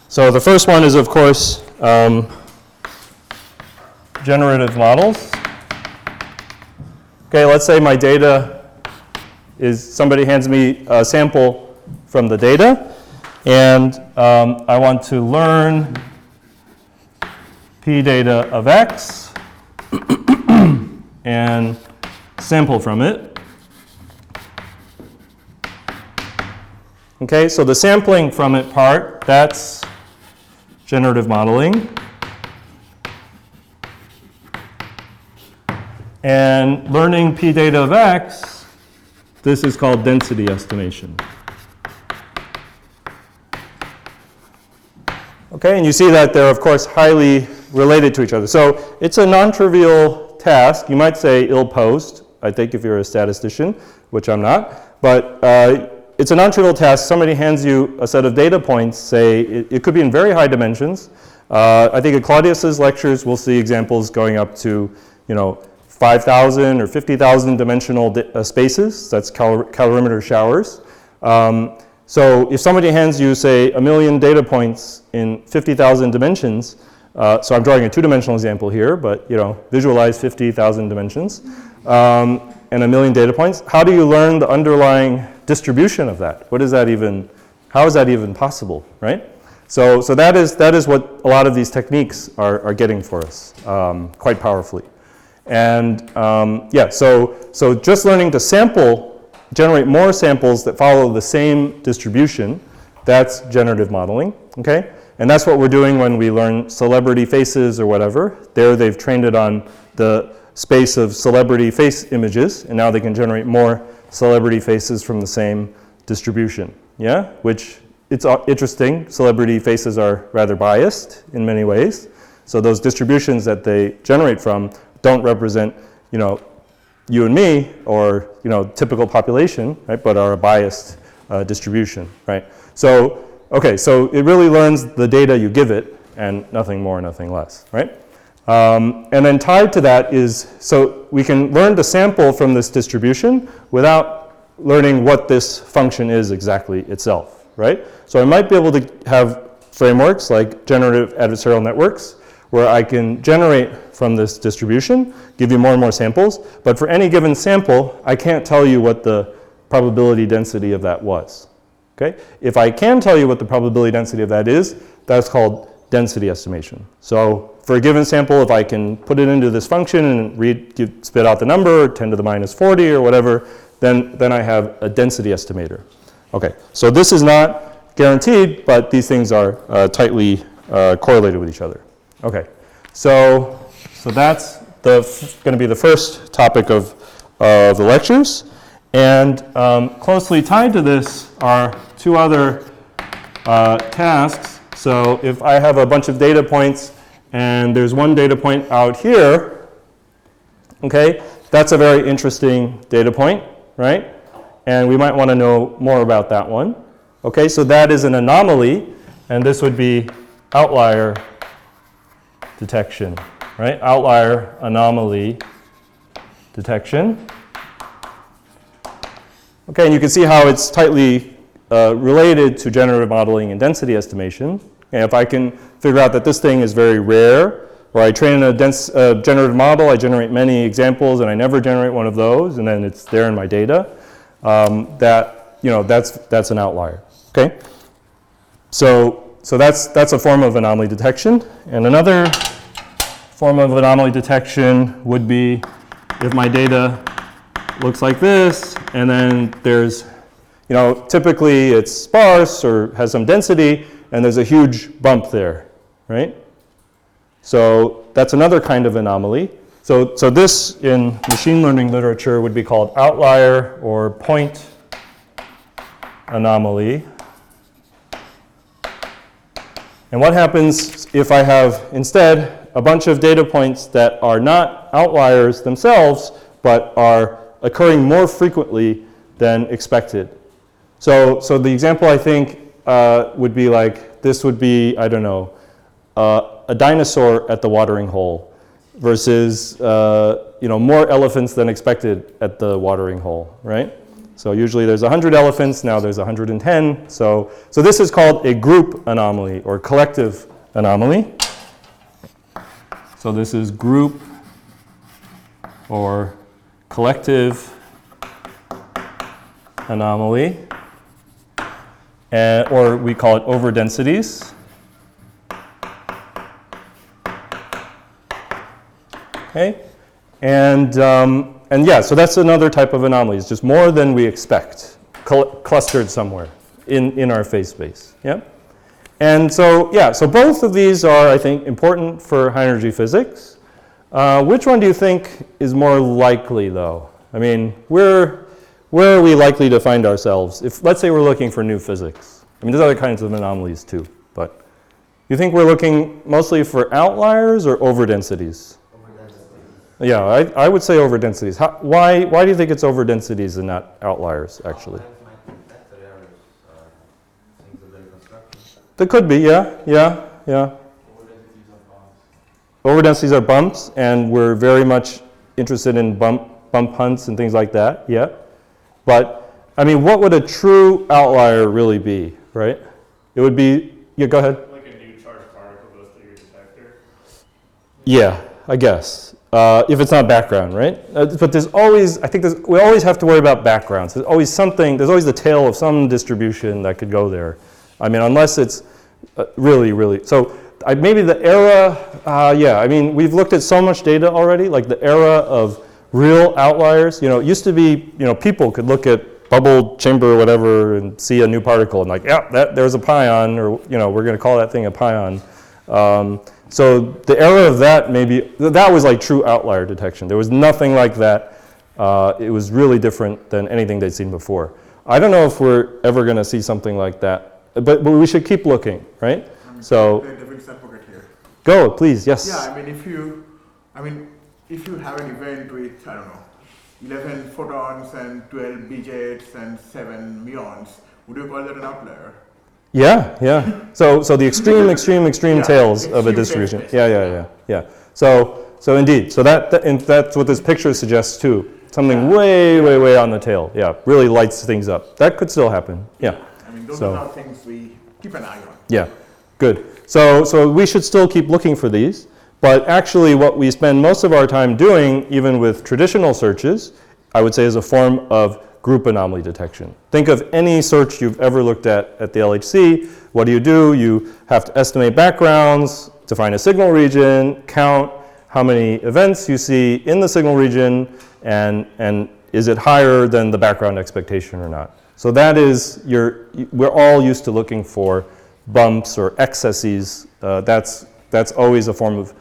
So the first one is, of course, generative models. Okay, let's say my data is, somebody hands me a sample from the data, and I want to learn P data of X and sample from it. Okay, so the sampling from it part, that's generative modeling. And learning P data of X, this is called density estimation. Okay, and you see that they're, of course, highly related to each other. So it's a non-trivial task. You might say ill-posed, I think, if you're a statistician, which I'm not. But it's a non-trivial task. Somebody hands you a set of data points, say, it could be in very high dimensions. I think at Claudius's lectures, we'll see examples going up to, 5,000 or 50,000 dimensional spaces. That's calorimeter showers. So if somebody hands you, say, 1 million data points in 50,000 dimensions, so I'm drawing a two-dimensional example here, but visualize 50,000 dimensions, and 1 million data points. How do you learn the underlying distribution of that? How is that even possible, right? So that is what a lot of these techniques are getting for us, quite powerfully. And yeah, so just learning to generate more samples that follow the same distribution, that's generative modeling, okay? And that's what we're doing when we learn celebrity faces or whatever. There they've trained it on the space of celebrity face images, and now they can generate more celebrity faces from the same distribution, yeah? Which, it's interesting, celebrity faces are rather biased in many ways. So those distributions that they generate from don't represent, you know, you and me or, you know, typical population, right, but are a biased distribution, right? So, okay, so it really learns the data you give it and nothing more, nothing less, right? And then tied to that is, so we can learn to sample from this distribution without learning what this function is exactly itself, right? So I might be able to have frameworks like generative adversarial networks where I can generate from this distribution, give you more and more samples, but for any given sample, I can't tell you what the probability density of that was, okay? If I can tell you what the probability density of that is, that's called density estimation. So for a given sample, if I can put it into this function and spit out the number, 10 to the minus 40 or whatever, then I have a density estimator. Okay, so this is not guaranteed, but these things are tightly correlated with each other. Okay, so that's going to be the first topic of the lectures. And closely tied to this are two other tasks. So if I have a bunch of data points and there's one data point out here, okay, that's a very interesting data point, right? And we might want to know more about that one. Okay, so that is an anomaly, and this would be outlier detection, right? Outlier anomaly detection. Okay, and you can see how it's tightly related to generative modeling and density estimation. And if I can figure out that this thing is very rare, or I train a generative model, I generate many examples, and I never generate one of those, and then it's there in my data, that's an outlier. Okay, so that's a form of anomaly detection, and another form of anomaly detection would be if my data looks like this, and then there's, you know, typically it's sparse or has some density, and there's a huge bump there, right? So that's another kind of anomaly. So this in machine learning literature would be called outlier or point anomaly. And what happens if I have instead a bunch of data points that are not outliers themselves, but are occurring more frequently than expected? So the example I think would be like, this would be, I don't know, a dinosaur at the watering hole versus more elephants than expected at the watering hole, right? So usually there's 100 elephants, now there's 110. So this is called a group anomaly or collective anomaly. So this is group or collective anomaly, or we call it overdensities. Okay, and yeah, so that's another type of anomaly. It's just more than we expect, clustered somewhere in our phase space. Yeah, and so yeah, so both of these are, I think, important for high energy physics. Which one do you think is more likely, though? I mean, where are we likely to find ourselves? If, let's say, we're looking for new physics. I mean, there's other kinds of anomalies too, but you think we're looking mostly for outliers or overdensities? Yeah, I would say overdensities. Why do you think it's overdensities and not outliers, actually? There could be, yeah. Overdensities are bumps, and we're very much interested in bump hunts and things like that, yeah. But, I mean, what would a true outlier really be, right? It would be, yeah, go ahead. Like a new charged particle goes through your detector? Yeah, I guess. If it's not background, right? But there's always, we always have to worry about backgrounds. There's always something, there's always the tail of some distribution that could go there. I mean, unless it's Really, really. So maybe the era, yeah, I mean, we've looked at so much data already, like the era of real outliers. You know, it used to be, you know, people could look at bubble chamber or whatever and see a new particle and like, yeah, there's a pion, or, you know, we're going to call that thing a pion. So the era of that maybe, that was like true outlier detection. There was nothing like that. It was really different than anything they'd seen before. I don't know if we're ever going to see something like that, but we should keep looking, right? So, David Shih here. go, please, yes. Yeah, if you have an event with, I don't know, 11 photons and 12 BJets and 7 muons, would you call that an outlier? Yeah, yeah. So the extreme tails of a distribution. Yeah. So indeed, so that's what this picture suggests too. Something way on the tail. Yeah, really lights things up. That could still happen. Yeah. Those are not things we keep an eye on. Yeah, good. So we should still keep looking for these, but actually what we spend most of our time doing, even with traditional searches, I would say is a form of group anomaly detection. Think of any search you've ever looked at the LHC. What do? You have to estimate backgrounds, define a signal region, count how many events you see in the signal region, and is it higher than the background expectation or not. So that is, we're all used to looking for bumps or excesses. That's always a form of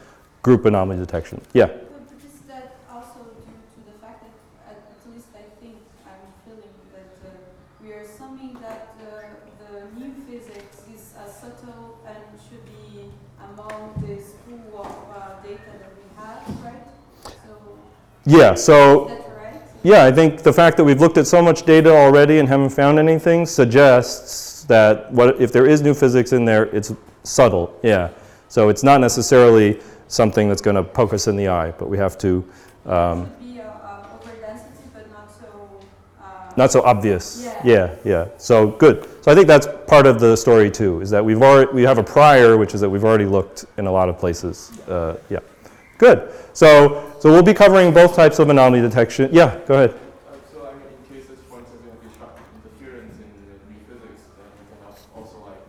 group anomaly detection. Yeah? But is that also due to the fact that, at least I think, I'm feeling that we are assuming that the new physics is subtle and should be among this pool of data that we have, right? Yeah, so, is that right? yeah, I think the fact that we've looked at so much data already and haven't found anything suggests that if there is new physics in there, it's subtle, yeah. So it's not necessarily something that's going to poke us in the eye, but we have to... It would be over density, but not so obvious. Yeah. Yeah. So good. So I think that's part of the story too, is that we have a prior, which is that we've already looked in a lot of places. Yeah. Good. So we'll be covering both types of anomaly detection. Yeah, go ahead. So I mean, in cases, for instance, if we track interference in the new physics, then we can have also like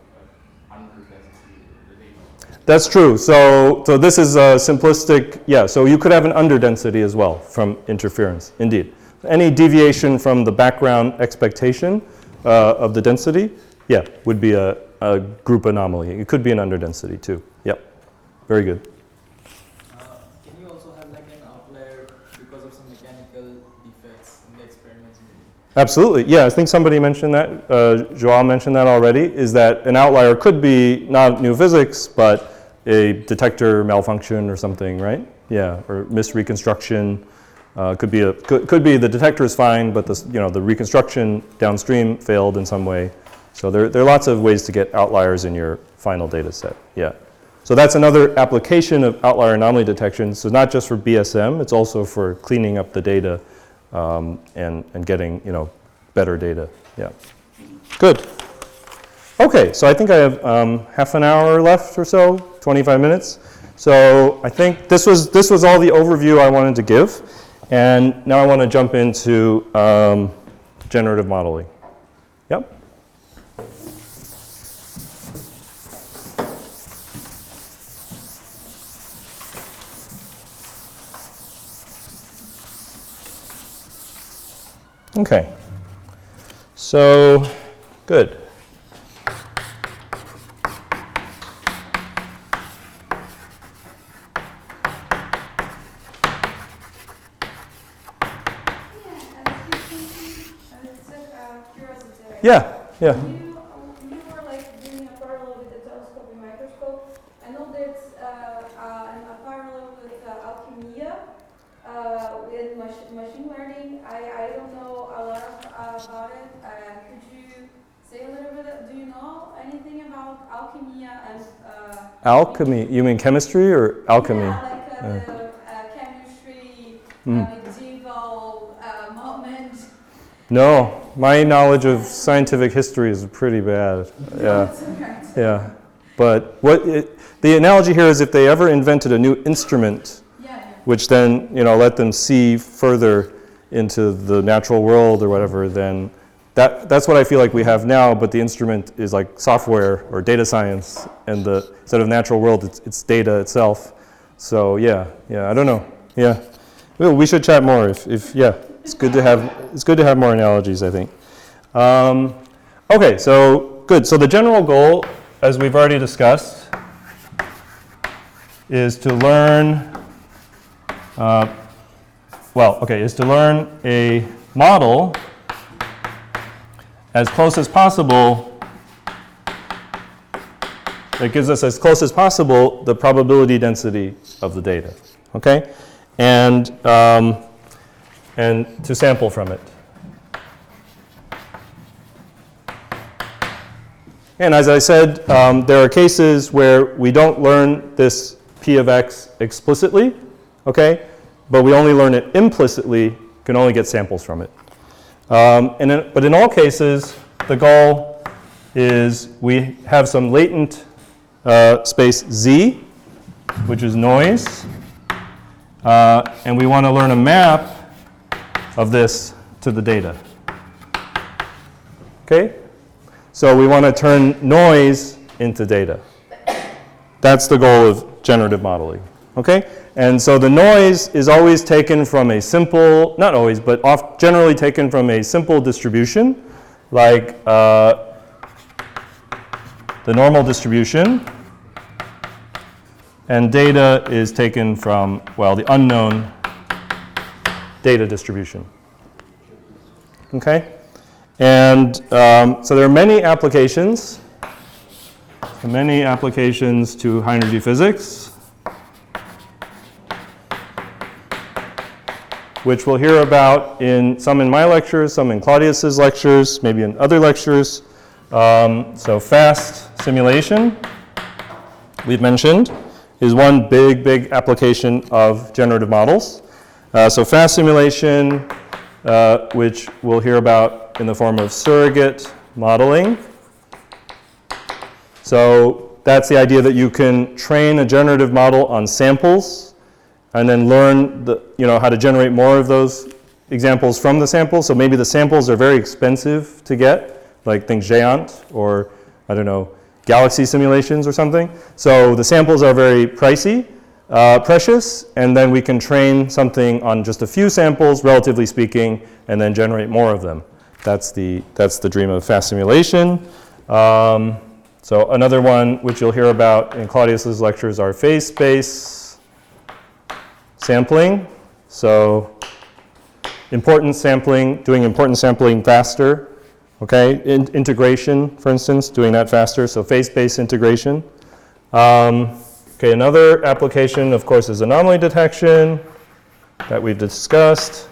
under-density in the data. That's true. So this is a simplistic, yeah, so you could have an underdensity as well from interference, indeed. Any deviation from the background expectation of the density, yeah, would be a group anomaly. It could be an underdensity too. Yep. Very good. Can you also have like an outlier because of some mechanical defects in the experiments? Absolutely. Yeah, I think somebody mentioned that. Joao mentioned that already, is that an outlier could be not new physics, but a detector malfunction or something, right? Yeah, or misreconstruction. Could be the detector is fine, but the reconstruction downstream failed in some way. So there are lots of ways to get outliers in your final data set. Yeah. So that's another application of outlier anomaly detection. So not just for BSM, it's also for cleaning up the data and getting better data. Yeah. Good. Okay, so I think I have half an hour left or so, 25 minutes. So I think this was all the overview I wanted to give. And now I want to jump into generative modeling. Yep. Okay. So, good. Yeah. You were like doing a parallel with the telescopic microscope. I know there's a parallel with alchemia with machine learning. I don't know a lot about it. Could you say a little bit? Do you know anything about alchemia and alchemy? You mean chemistry or alchemy? Yeah, like the chemistry medieval moment. No. My knowledge of scientific history is pretty bad. Yeah, yeah. But the analogy here is if they ever invented a new instrument, which then let them see further into the natural world or whatever, then That's what I feel like we have now, but the instrument is like software or data science, and instead of natural world, it's data itself. So yeah, I don't know. Yeah, well, we should chat more. If yeah, it's good to have more analogies, I think. Okay, so good. So the general goal, as we've already discussed, is to learn. Is to learn a model as close as possible. That gives us as close as possible the probability density of the data. Okay, and to sample from it. And as I said, there are cases where we don't learn this P of x explicitly, okay? But we only learn it implicitly, can only get samples from it. But in all cases, the goal is we have some latent space Z, which is noise, and we want to learn a map of this to the data. Okay? So we want to turn noise into data. That's the goal of generative modeling. Okay? And so the noise is always taken from a simple, not always, but generally taken from a simple distribution, like the normal distribution. And data is taken from, well, the unknown data distribution. Okay? And so there are many applications to high-energy physics, which we'll hear about some in my lectures, some in Claudius's lectures, maybe in other lectures. So fast simulation, we've mentioned, is one big application of generative models. So fast simulation, which we'll hear about in the form of surrogate modeling. So that's the idea that you can train a generative model on samples and then learn how to generate more of those examples from the samples. So maybe the samples are very expensive to get, like think Géant or, I don't know, galaxy simulations or something. So the samples are very pricey, precious, and then we can train something on just a few samples, relatively speaking, and then generate more of them. That's the dream of fast simulation. So another one which you'll hear about in Claudius's lectures are phase space sampling. So importance sampling, doing importance sampling faster. Okay, integration, for instance, doing that faster. So phase space integration. Okay, another application, of course, is anomaly detection that we've discussed.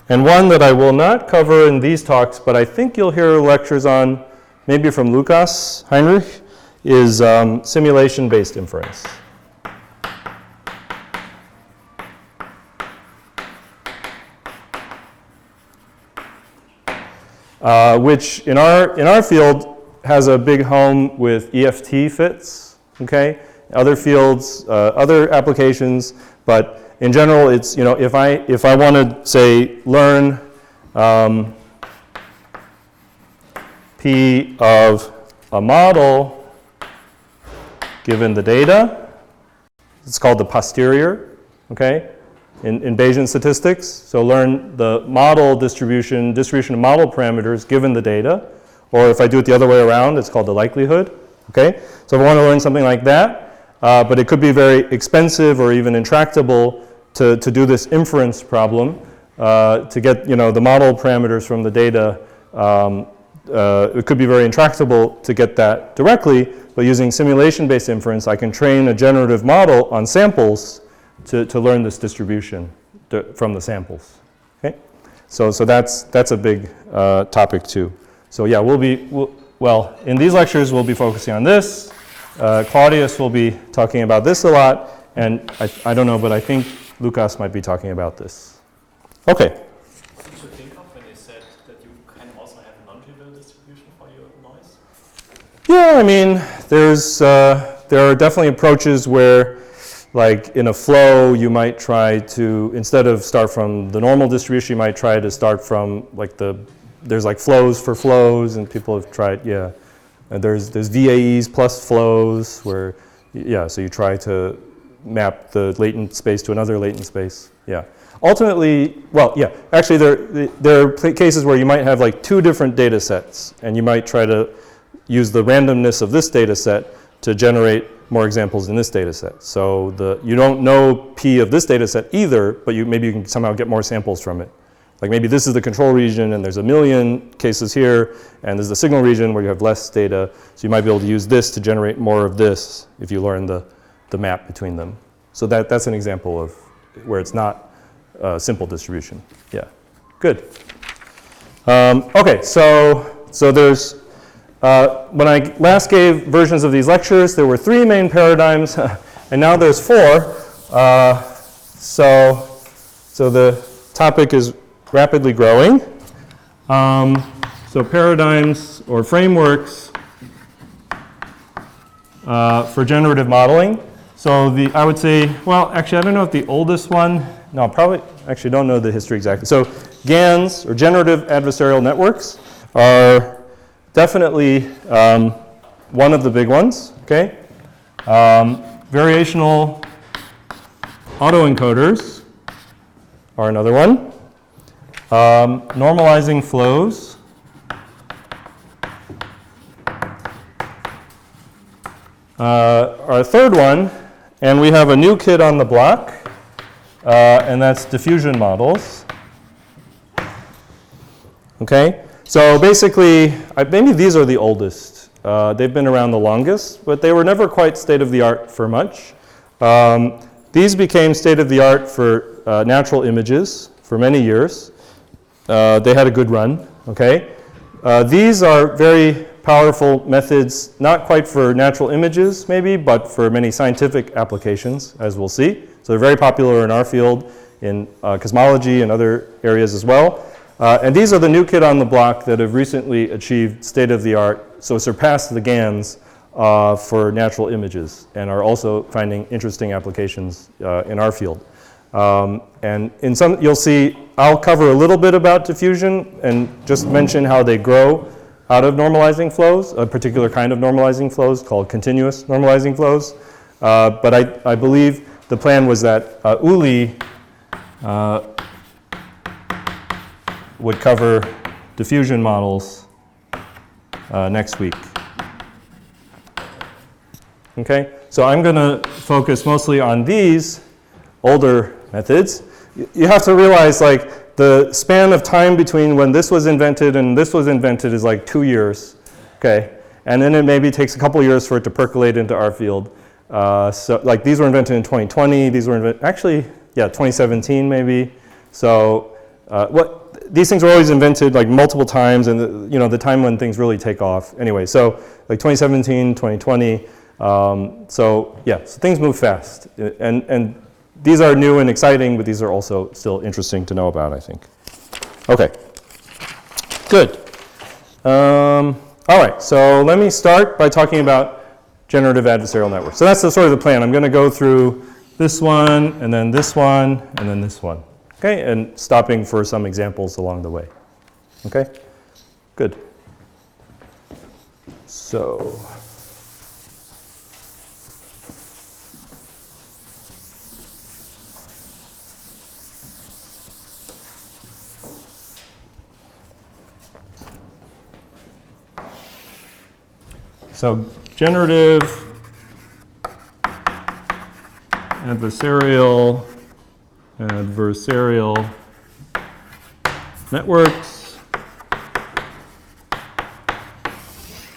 And one that I will not cover in these talks, but I think you'll hear lectures on, maybe from Lukas Heinrich, is simulation-based inference. Which in our field has a big home with EFT fits, okay? Other fields, other applications, but in general, it's, if I want to, say, learn P of a model given the data, it's called the posterior, okay, in Bayesian statistics. So learn the model distribution of model parameters given the data, or if I do it the other way around, it's called the likelihood, okay? So if I want to learn something like that, but it could be very expensive or even intractable to do this inference problem, to get the model parameters from the data. It could be very intractable to get that directly, but using simulation-based inference, I can train a generative model on samples to learn this distribution from the samples. Okay, so that's a big topic too. So yeah, in these lectures we'll be focusing on this. Claudius will be talking about this a lot, and I don't know, but I think Lukas might be talking about this. Okay. What did you think of when you said that you kind of also have a non-trivial distribution for your noise? Yeah, I mean, there are definitely approaches where like in a flow, you might try to, instead of start from the normal distribution, you might try to start from like there's like flows for flows, and people have tried, yeah. And there's VAEs plus flows where, yeah, so you try to map the latent space to another latent space, yeah. Ultimately, well, yeah, actually there are cases where you might have like 2 different data sets, and you might try to use the randomness of this data set to generate more examples in this data set. So you don't know P of this data set either, but maybe you can somehow get more samples from it. Like maybe this is the control region and there's 1 million cases here, and there's the signal region where you have less data. So you might be able to use this to generate more of this if you learn the map between them. So that's an example of where it's not a simple distribution. Yeah, good. Okay, so there's, when I last gave versions of these lectures, there were 3 main paradigms, and now there's 4. So the topic is rapidly growing. So paradigms or frameworks for generative modeling. So I would say, well, actually, I don't know if the oldest one, no, probably, actually don't know the history exactly. So GANs, or generative adversarial networks, are definitely one of the big ones, okay? Variational autoencoders are another one. Normalizing flows. Our third one, and we have a new kid on the block, and that's diffusion models. Okay, so basically, maybe these are the oldest. They've been around the longest, but they were never quite state-of-the-art for much. These became state-of-the-art for natural images for many years. They had a good run, okay? These are very powerful methods, not quite for natural images maybe, but for many scientific applications, as we'll see. So they're very popular in our field, in cosmology and other areas as well. And these are the new kid on the block that have recently achieved state-of-the-art, so surpassed the GANs for natural images, and are also finding interesting applications in our field. And in some, you'll see, I'll cover a little bit about diffusion and just mention how they grow out of normalizing flows, a particular kind of normalizing flows called continuous normalizing flows. But I believe the plan was that Uli would cover diffusion models next week. Okay, so I'm going to focus mostly on these older methods. You have to realize, like, the span of time between when this was invented and this was invented is like 2 years, okay? And then it maybe takes a couple years for it to percolate into our field. So, like, these were invented in 2020, these were actually, yeah, 2017 maybe. So, these things were always invented like multiple times, and the time when things really take off. Anyway, so like 2017, 2020, so yeah, so things move fast. And these are new and exciting, but these are also still interesting to know about, I think. Okay, good. All right, so let me start by talking about generative adversarial networks. So that's the sort of the plan. I'm going to go through this one, and then this one, and then this one. Okay, and stopping for some examples along the way. Okay, good. So. So generative adversarial networks.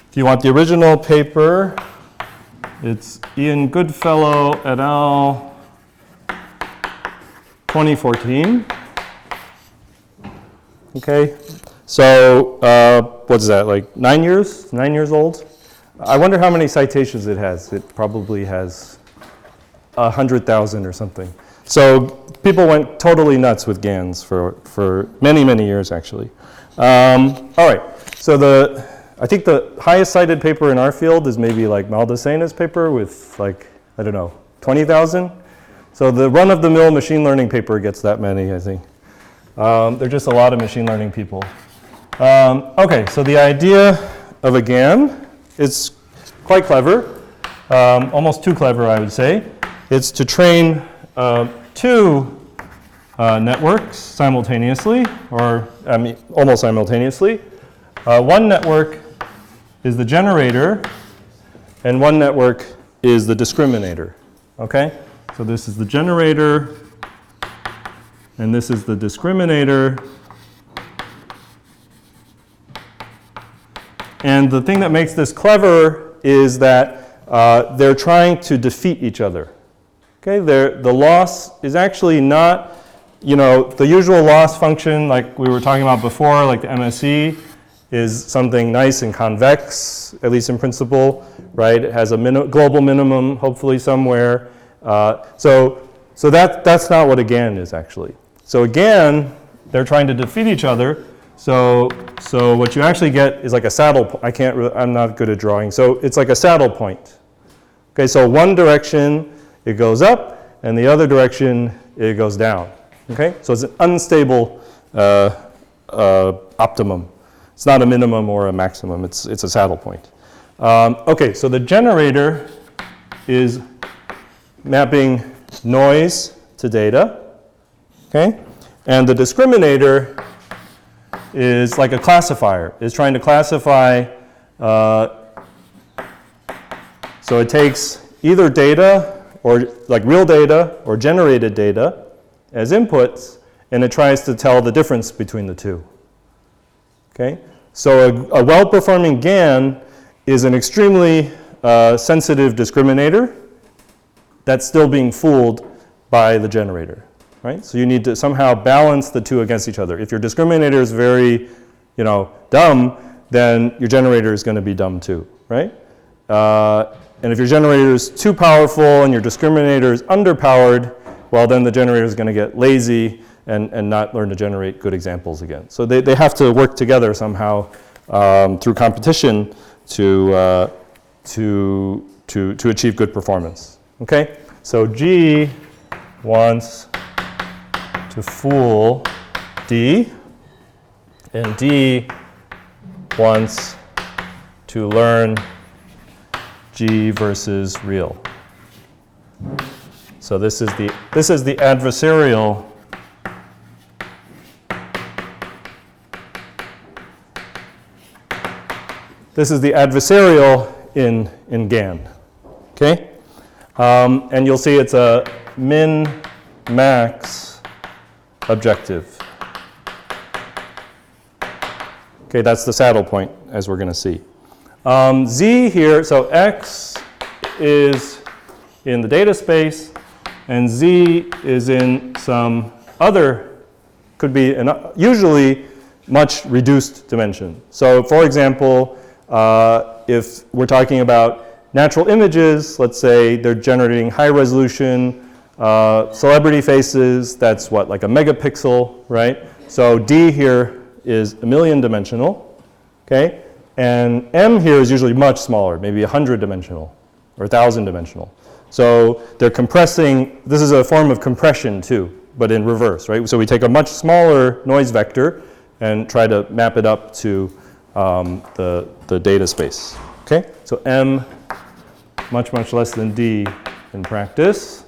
If you want the original paper, it's Ian Goodfellow et al. 2014. Okay, so what's that, like 9 years? 9 years old? I wonder how many citations it has. It probably has 100,000 or something. So people went totally nuts with GANs for many, many years, actually. All right, so I think the highest cited paper in our field is maybe like Maldasena's paper with like, I don't know, 20,000. So the run-of-the-mill machine learning paper gets that many, I think. There are just a lot of machine learning people. Okay, so the idea of a GAN is quite clever, almost too clever, I would say. It's to train two networks simultaneously, or I mean, almost simultaneously. One network is the generator, and one network is the discriminator. Okay? So this is the generator, and this is the discriminator. And the thing that makes this clever is that they're trying to defeat each other. Okay? The loss is actually not, the usual loss function like we were talking about before, like the MSE, is something nice and convex, at least in principle, right? It has a global minimum, hopefully somewhere. So that's not what a GAN is actually. So a GAN, they're trying to defeat each other. So what you actually get is like a saddle point. I'm not good at drawing. So it's like a saddle point. Okay, so one direction it goes up, and the other direction it goes down. Okay, so it's an unstable optimum. It's not a minimum or a maximum. It's a saddle point. Okay, so the generator is mapping noise to data. Okay, and the discriminator is like a classifier. It's trying to classify. So it takes either data or like real data or generated data as inputs, and it tries to tell the difference between the two. Okay, so a well-performing GAN is an extremely sensitive discriminator that's still being fooled by the generator, right? So you need to somehow balance the two against each other. If your discriminator is very, dumb, then your generator is going to be dumb too, right? And if your generator is too powerful and your discriminator is underpowered, well, then the generator is going to get lazy and not learn to generate good examples again. So they have to work together somehow through competition to achieve good performance. Okay? So G wants to fool D, and D wants to learn G versus real. So this is the adversarial in GAN. Okay? And you'll see it's a min-max objective. Okay, that's the saddle point, as we're going to see. Z here, so X is in the data space, and Z is in some other, could be usually much reduced dimension. So for example, if we're talking about natural images, let's say they're generating high resolution celebrity faces, that's what, like a megapixel, right? So D here is 1,000,000 dimensional, okay? And M here is usually much smaller, maybe 100 dimensional or 1,000 dimensional. So they're compressing, this is a form of compression too, but in reverse, right? So we take a much smaller noise vector and try to map it up to the data space, okay? So M, much, much less than D in practice.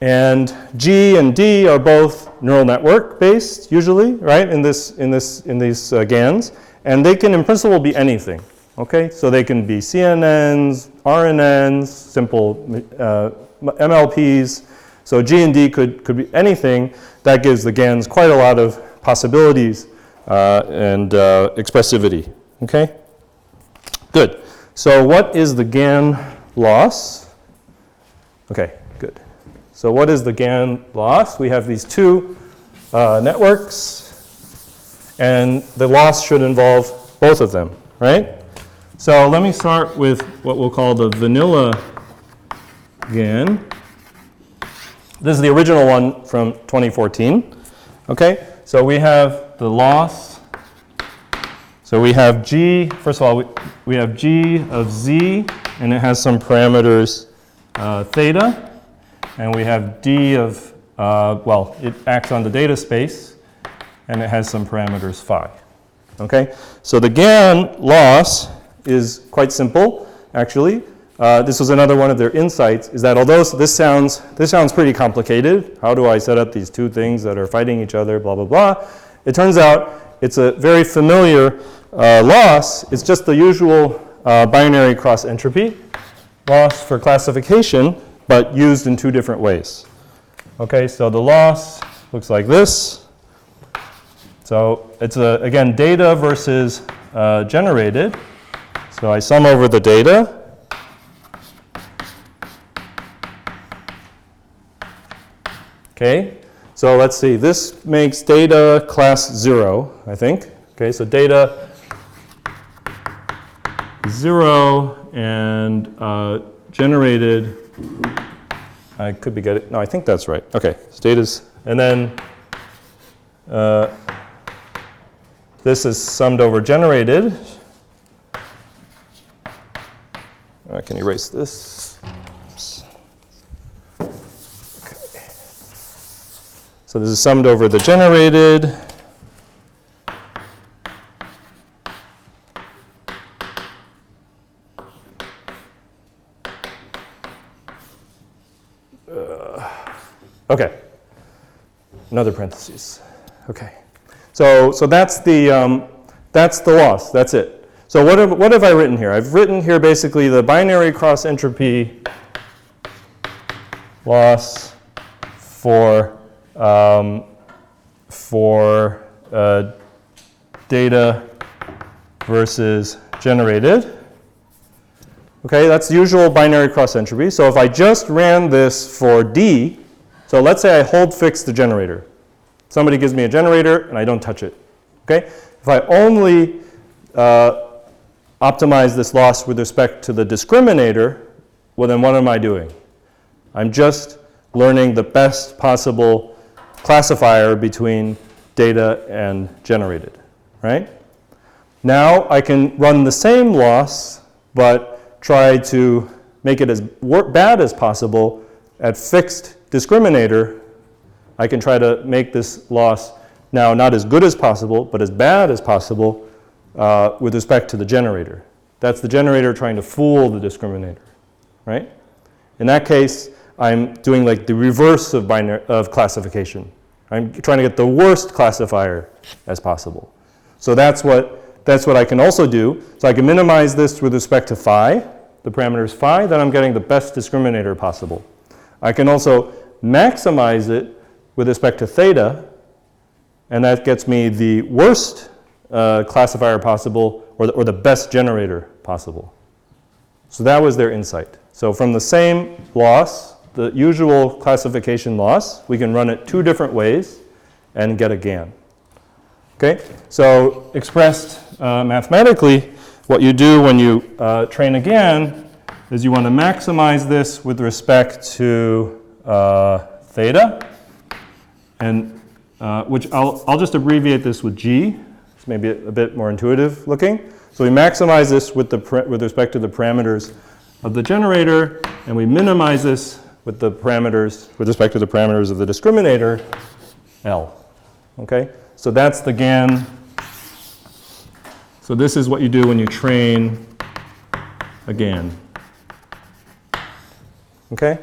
And G and D are both neural network based usually, right? In these GANs, and they can in principle be anything. Okay, so they can be CNNs, RNNs, simple MLPs. So G and D could be anything. That gives the GANs quite a lot of possibilities and expressivity. Okay, good. So what is the GAN loss? Okay, good. So what is the GAN loss? We have these two networks, and the loss should involve both of them, right? So let me start with what we'll call the vanilla GAN. This is the original one from 2014. Okay, so we have the loss. So we have G, first of all, we have G of Z, and it has some parameters theta, and we have d of, well, it acts on the data space, and it has some parameters phi. Okay, so the GAN loss is quite simple, actually. This was another one of their insights, is that although this sounds pretty complicated, how do I set up these two things that are fighting each other, blah, blah, blah, it turns out it's a very familiar loss. It's just the usual binary cross entropy loss for classification, but used in two different ways. Okay, so the loss looks like this. So it's, again, data versus generated. So I sum over the data. Okay, so let's see. This makes data class 0, I think. Okay, so data 0 and generated, I could be getting, no, I think that's right. Okay, so data's, and then this is summed over generated. I can erase this. Oops. Okay. So this is summed over the generated. Okay. Another parentheses. Okay. So that's the loss. That's it. So what have I written here? I've written here basically the binary cross entropy loss for data versus generated. Okay, that's the usual binary cross entropy. So if I just ran this for D, so let's say I hold fixed the generator. Somebody gives me a generator and I don't touch it. Okay? If I only optimize this loss with respect to the discriminator, well then what am I doing? I'm just learning the best possible classifier between data and generated, right? Now I can run the same loss, but try to make it as bad as possible at fixed discriminator. I can try to make this loss now not as good as possible, but as bad as possible with respect to the generator. That's the generator trying to fool the discriminator, right? In that case, I'm doing like the reverse of classification. I'm trying to get the worst classifier as possible. So that's what I can also do. So I can minimize this with respect to phi, the parameters phi, then I'm getting the best discriminator possible. I can also maximize it with respect to theta, and that gets me the worst classifier possible, or the best generator possible. So that was their insight. So from the same loss, the usual classification loss, we can run it two different ways and get a GAN. Okay, so expressed mathematically, what you do when you train a GAN is you want to maximize this with respect to theta, and which I'll just abbreviate this with G. It's maybe a bit more intuitive looking. So we maximize this with respect to the parameters of the generator, and we minimize this with respect to the parameters of the discriminator, L. Okay? So that's the GAN. So this is what you do when you train a GAN. Okay?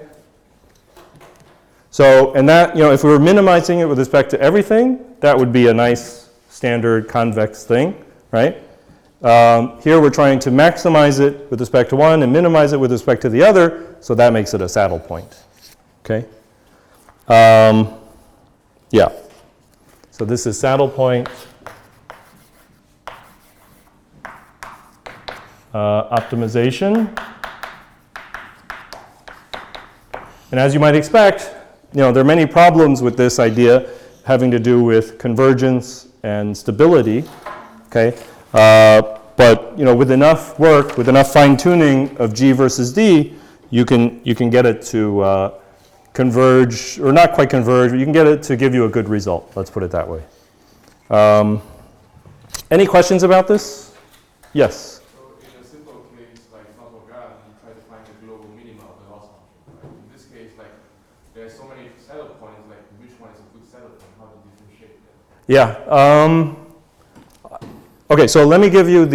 So, and that, if we were minimizing it with respect to everything, that would be a nice standard convex thing, right? Here we're trying to maximize it with respect to one and minimize it with respect to the other, so that makes it a saddle point. Okay? Yeah. So this is saddle point optimization. And as you might expect, there are many problems with this idea having to do with convergence and stability. Okay? But with enough work, with enough fine-tuning of G versus D, you can get it to converge, or not quite converge, but you can get it to give you a good result. Let's put it that way. Any questions about this? Yes? So in a simple case, like not for GAN, you try to find the global minima of the loss function. Yeah. Okay, so let me give you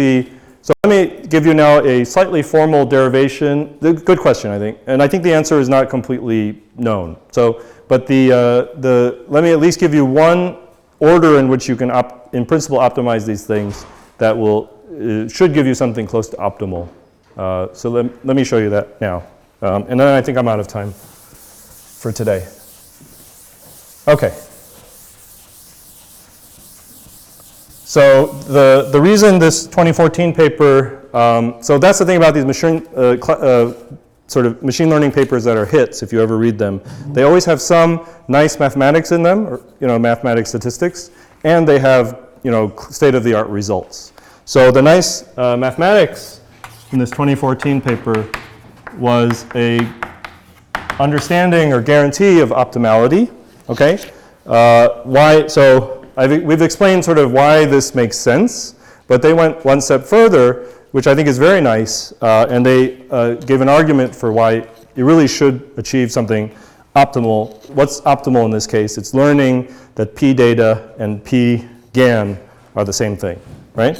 now a slightly formal derivation. Good question, I think. And I think the answer is not completely known. So, but let me at least give you one order in which you can, in principle, optimize these things that should give you something close to optimal. So let me show you that now. And then I think I'm out of time for today. Okay. So the reason this 2014 paper, so that's the thing about these sort of machine learning papers that are hits, if you ever read them. They always have some nice mathematics in them, or mathematics statistics, and they have state-of-the-art results. So the nice mathematics in this 2014 paper was a understanding or guarantee of optimality. Okay, why? So we've explained sort of why this makes sense, but they went one step further, which I think is very nice, and they gave an argument for why you really should achieve something optimal. What's optimal in this case? It's learning that p data and p GAN are the same thing, right?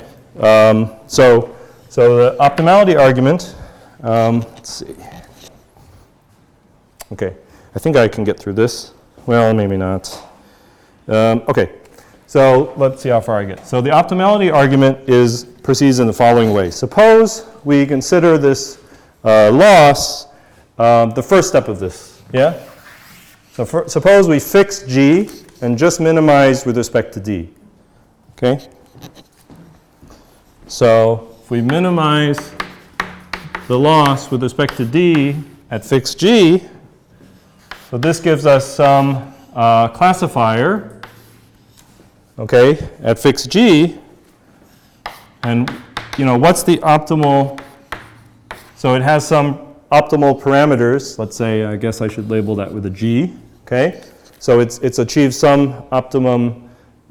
So the optimality argument, let's see. Okay, I think I can get through this. Well, maybe not. Okay, so let's see how far I get. So the optimality argument proceeds in the following way. Suppose we consider this loss the first step of this, yeah? So suppose we fix G and just minimize with respect to D, okay? So if we minimize the loss with respect to D at fixed G, so this gives us some classifier, okay, at fixed G, and what's the optimal? So it has some optimal parameters. Let's say, I guess I should label that with a G, okay? So it's achieved some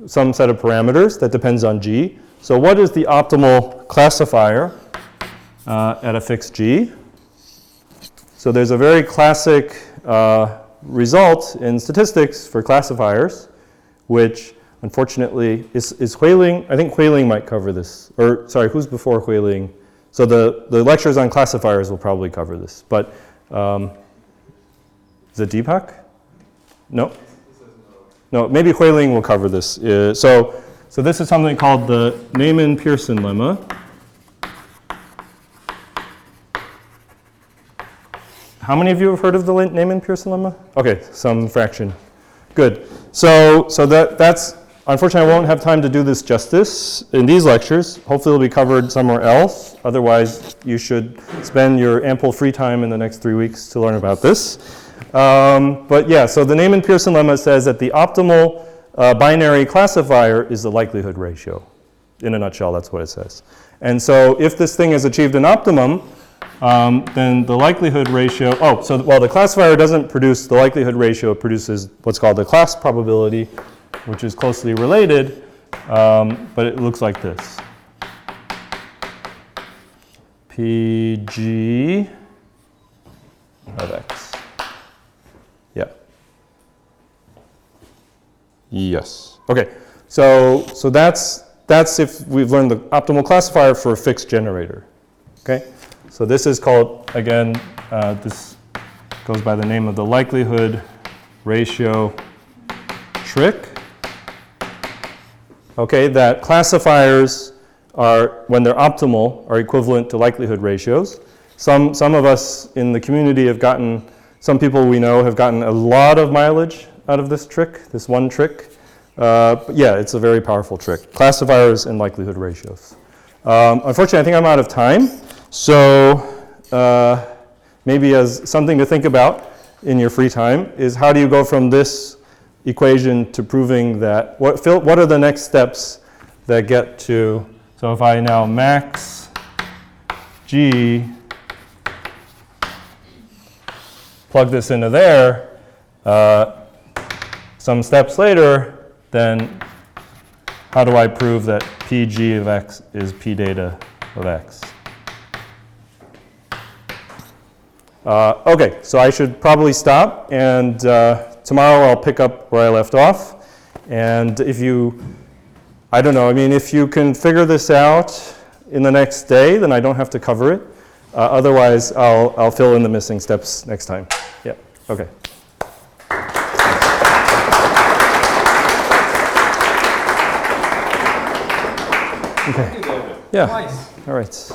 set of parameters that depends on G. So what is the optimal classifier at a fixed G? So there's a very classic result in statistics for classifiers, which unfortunately is Huiling. I think Huiling might cover this. Or sorry, who's before Huiling? So the lectures on classifiers will probably cover this. But is it Deepak? No? No, maybe Huiling will cover this. So this is something called the Neyman-Pearson lemma. How many of you have heard of the Neyman-Pearson lemma? Okay, some fraction. Good. So that's, unfortunately, I won't have time to do this justice in these lectures. Hopefully it'll be covered somewhere else. Otherwise, you should spend your ample free time in the next 3 weeks to learn about this. But yeah, so the Neyman-Pearson lemma says that the optimal binary classifier is the likelihood ratio. In a nutshell, that's what it says. And so if this thing has achieved an optimum, then the likelihood ratio, the classifier doesn't produce the likelihood ratio, it produces what's called the class probability, which is closely related, but it looks like this. PG of X. Yeah. Yes. Okay. So that's if we've learned the optimal classifier for a fixed generator. Okay. So this is called, again, this goes by the name of the likelihood ratio trick. Okay, that classifiers are, when they're optimal, are equivalent to likelihood ratios. Some of us in the community have gotten, some people we know have gotten a lot of mileage out of this trick, this one trick. But yeah, it's a very powerful trick. Classifiers and likelihood ratios. Unfortunately, I think I'm out of time. So maybe as something to think about in your free time is how do you go from this equation to proving that, what are the next steps that get to, so if I now max G, plug this into there, some steps later, then how do I prove that PG of X is P data of X? Okay, so I should probably stop, and tomorrow I'll pick up where I left off. And if you, I don't know, I mean, if you can figure this out in the next day, then I don't have to cover it. Otherwise, I'll fill in the missing steps next time. Yeah, okay. Okay. Thank you, David. Yeah. Nice. All right.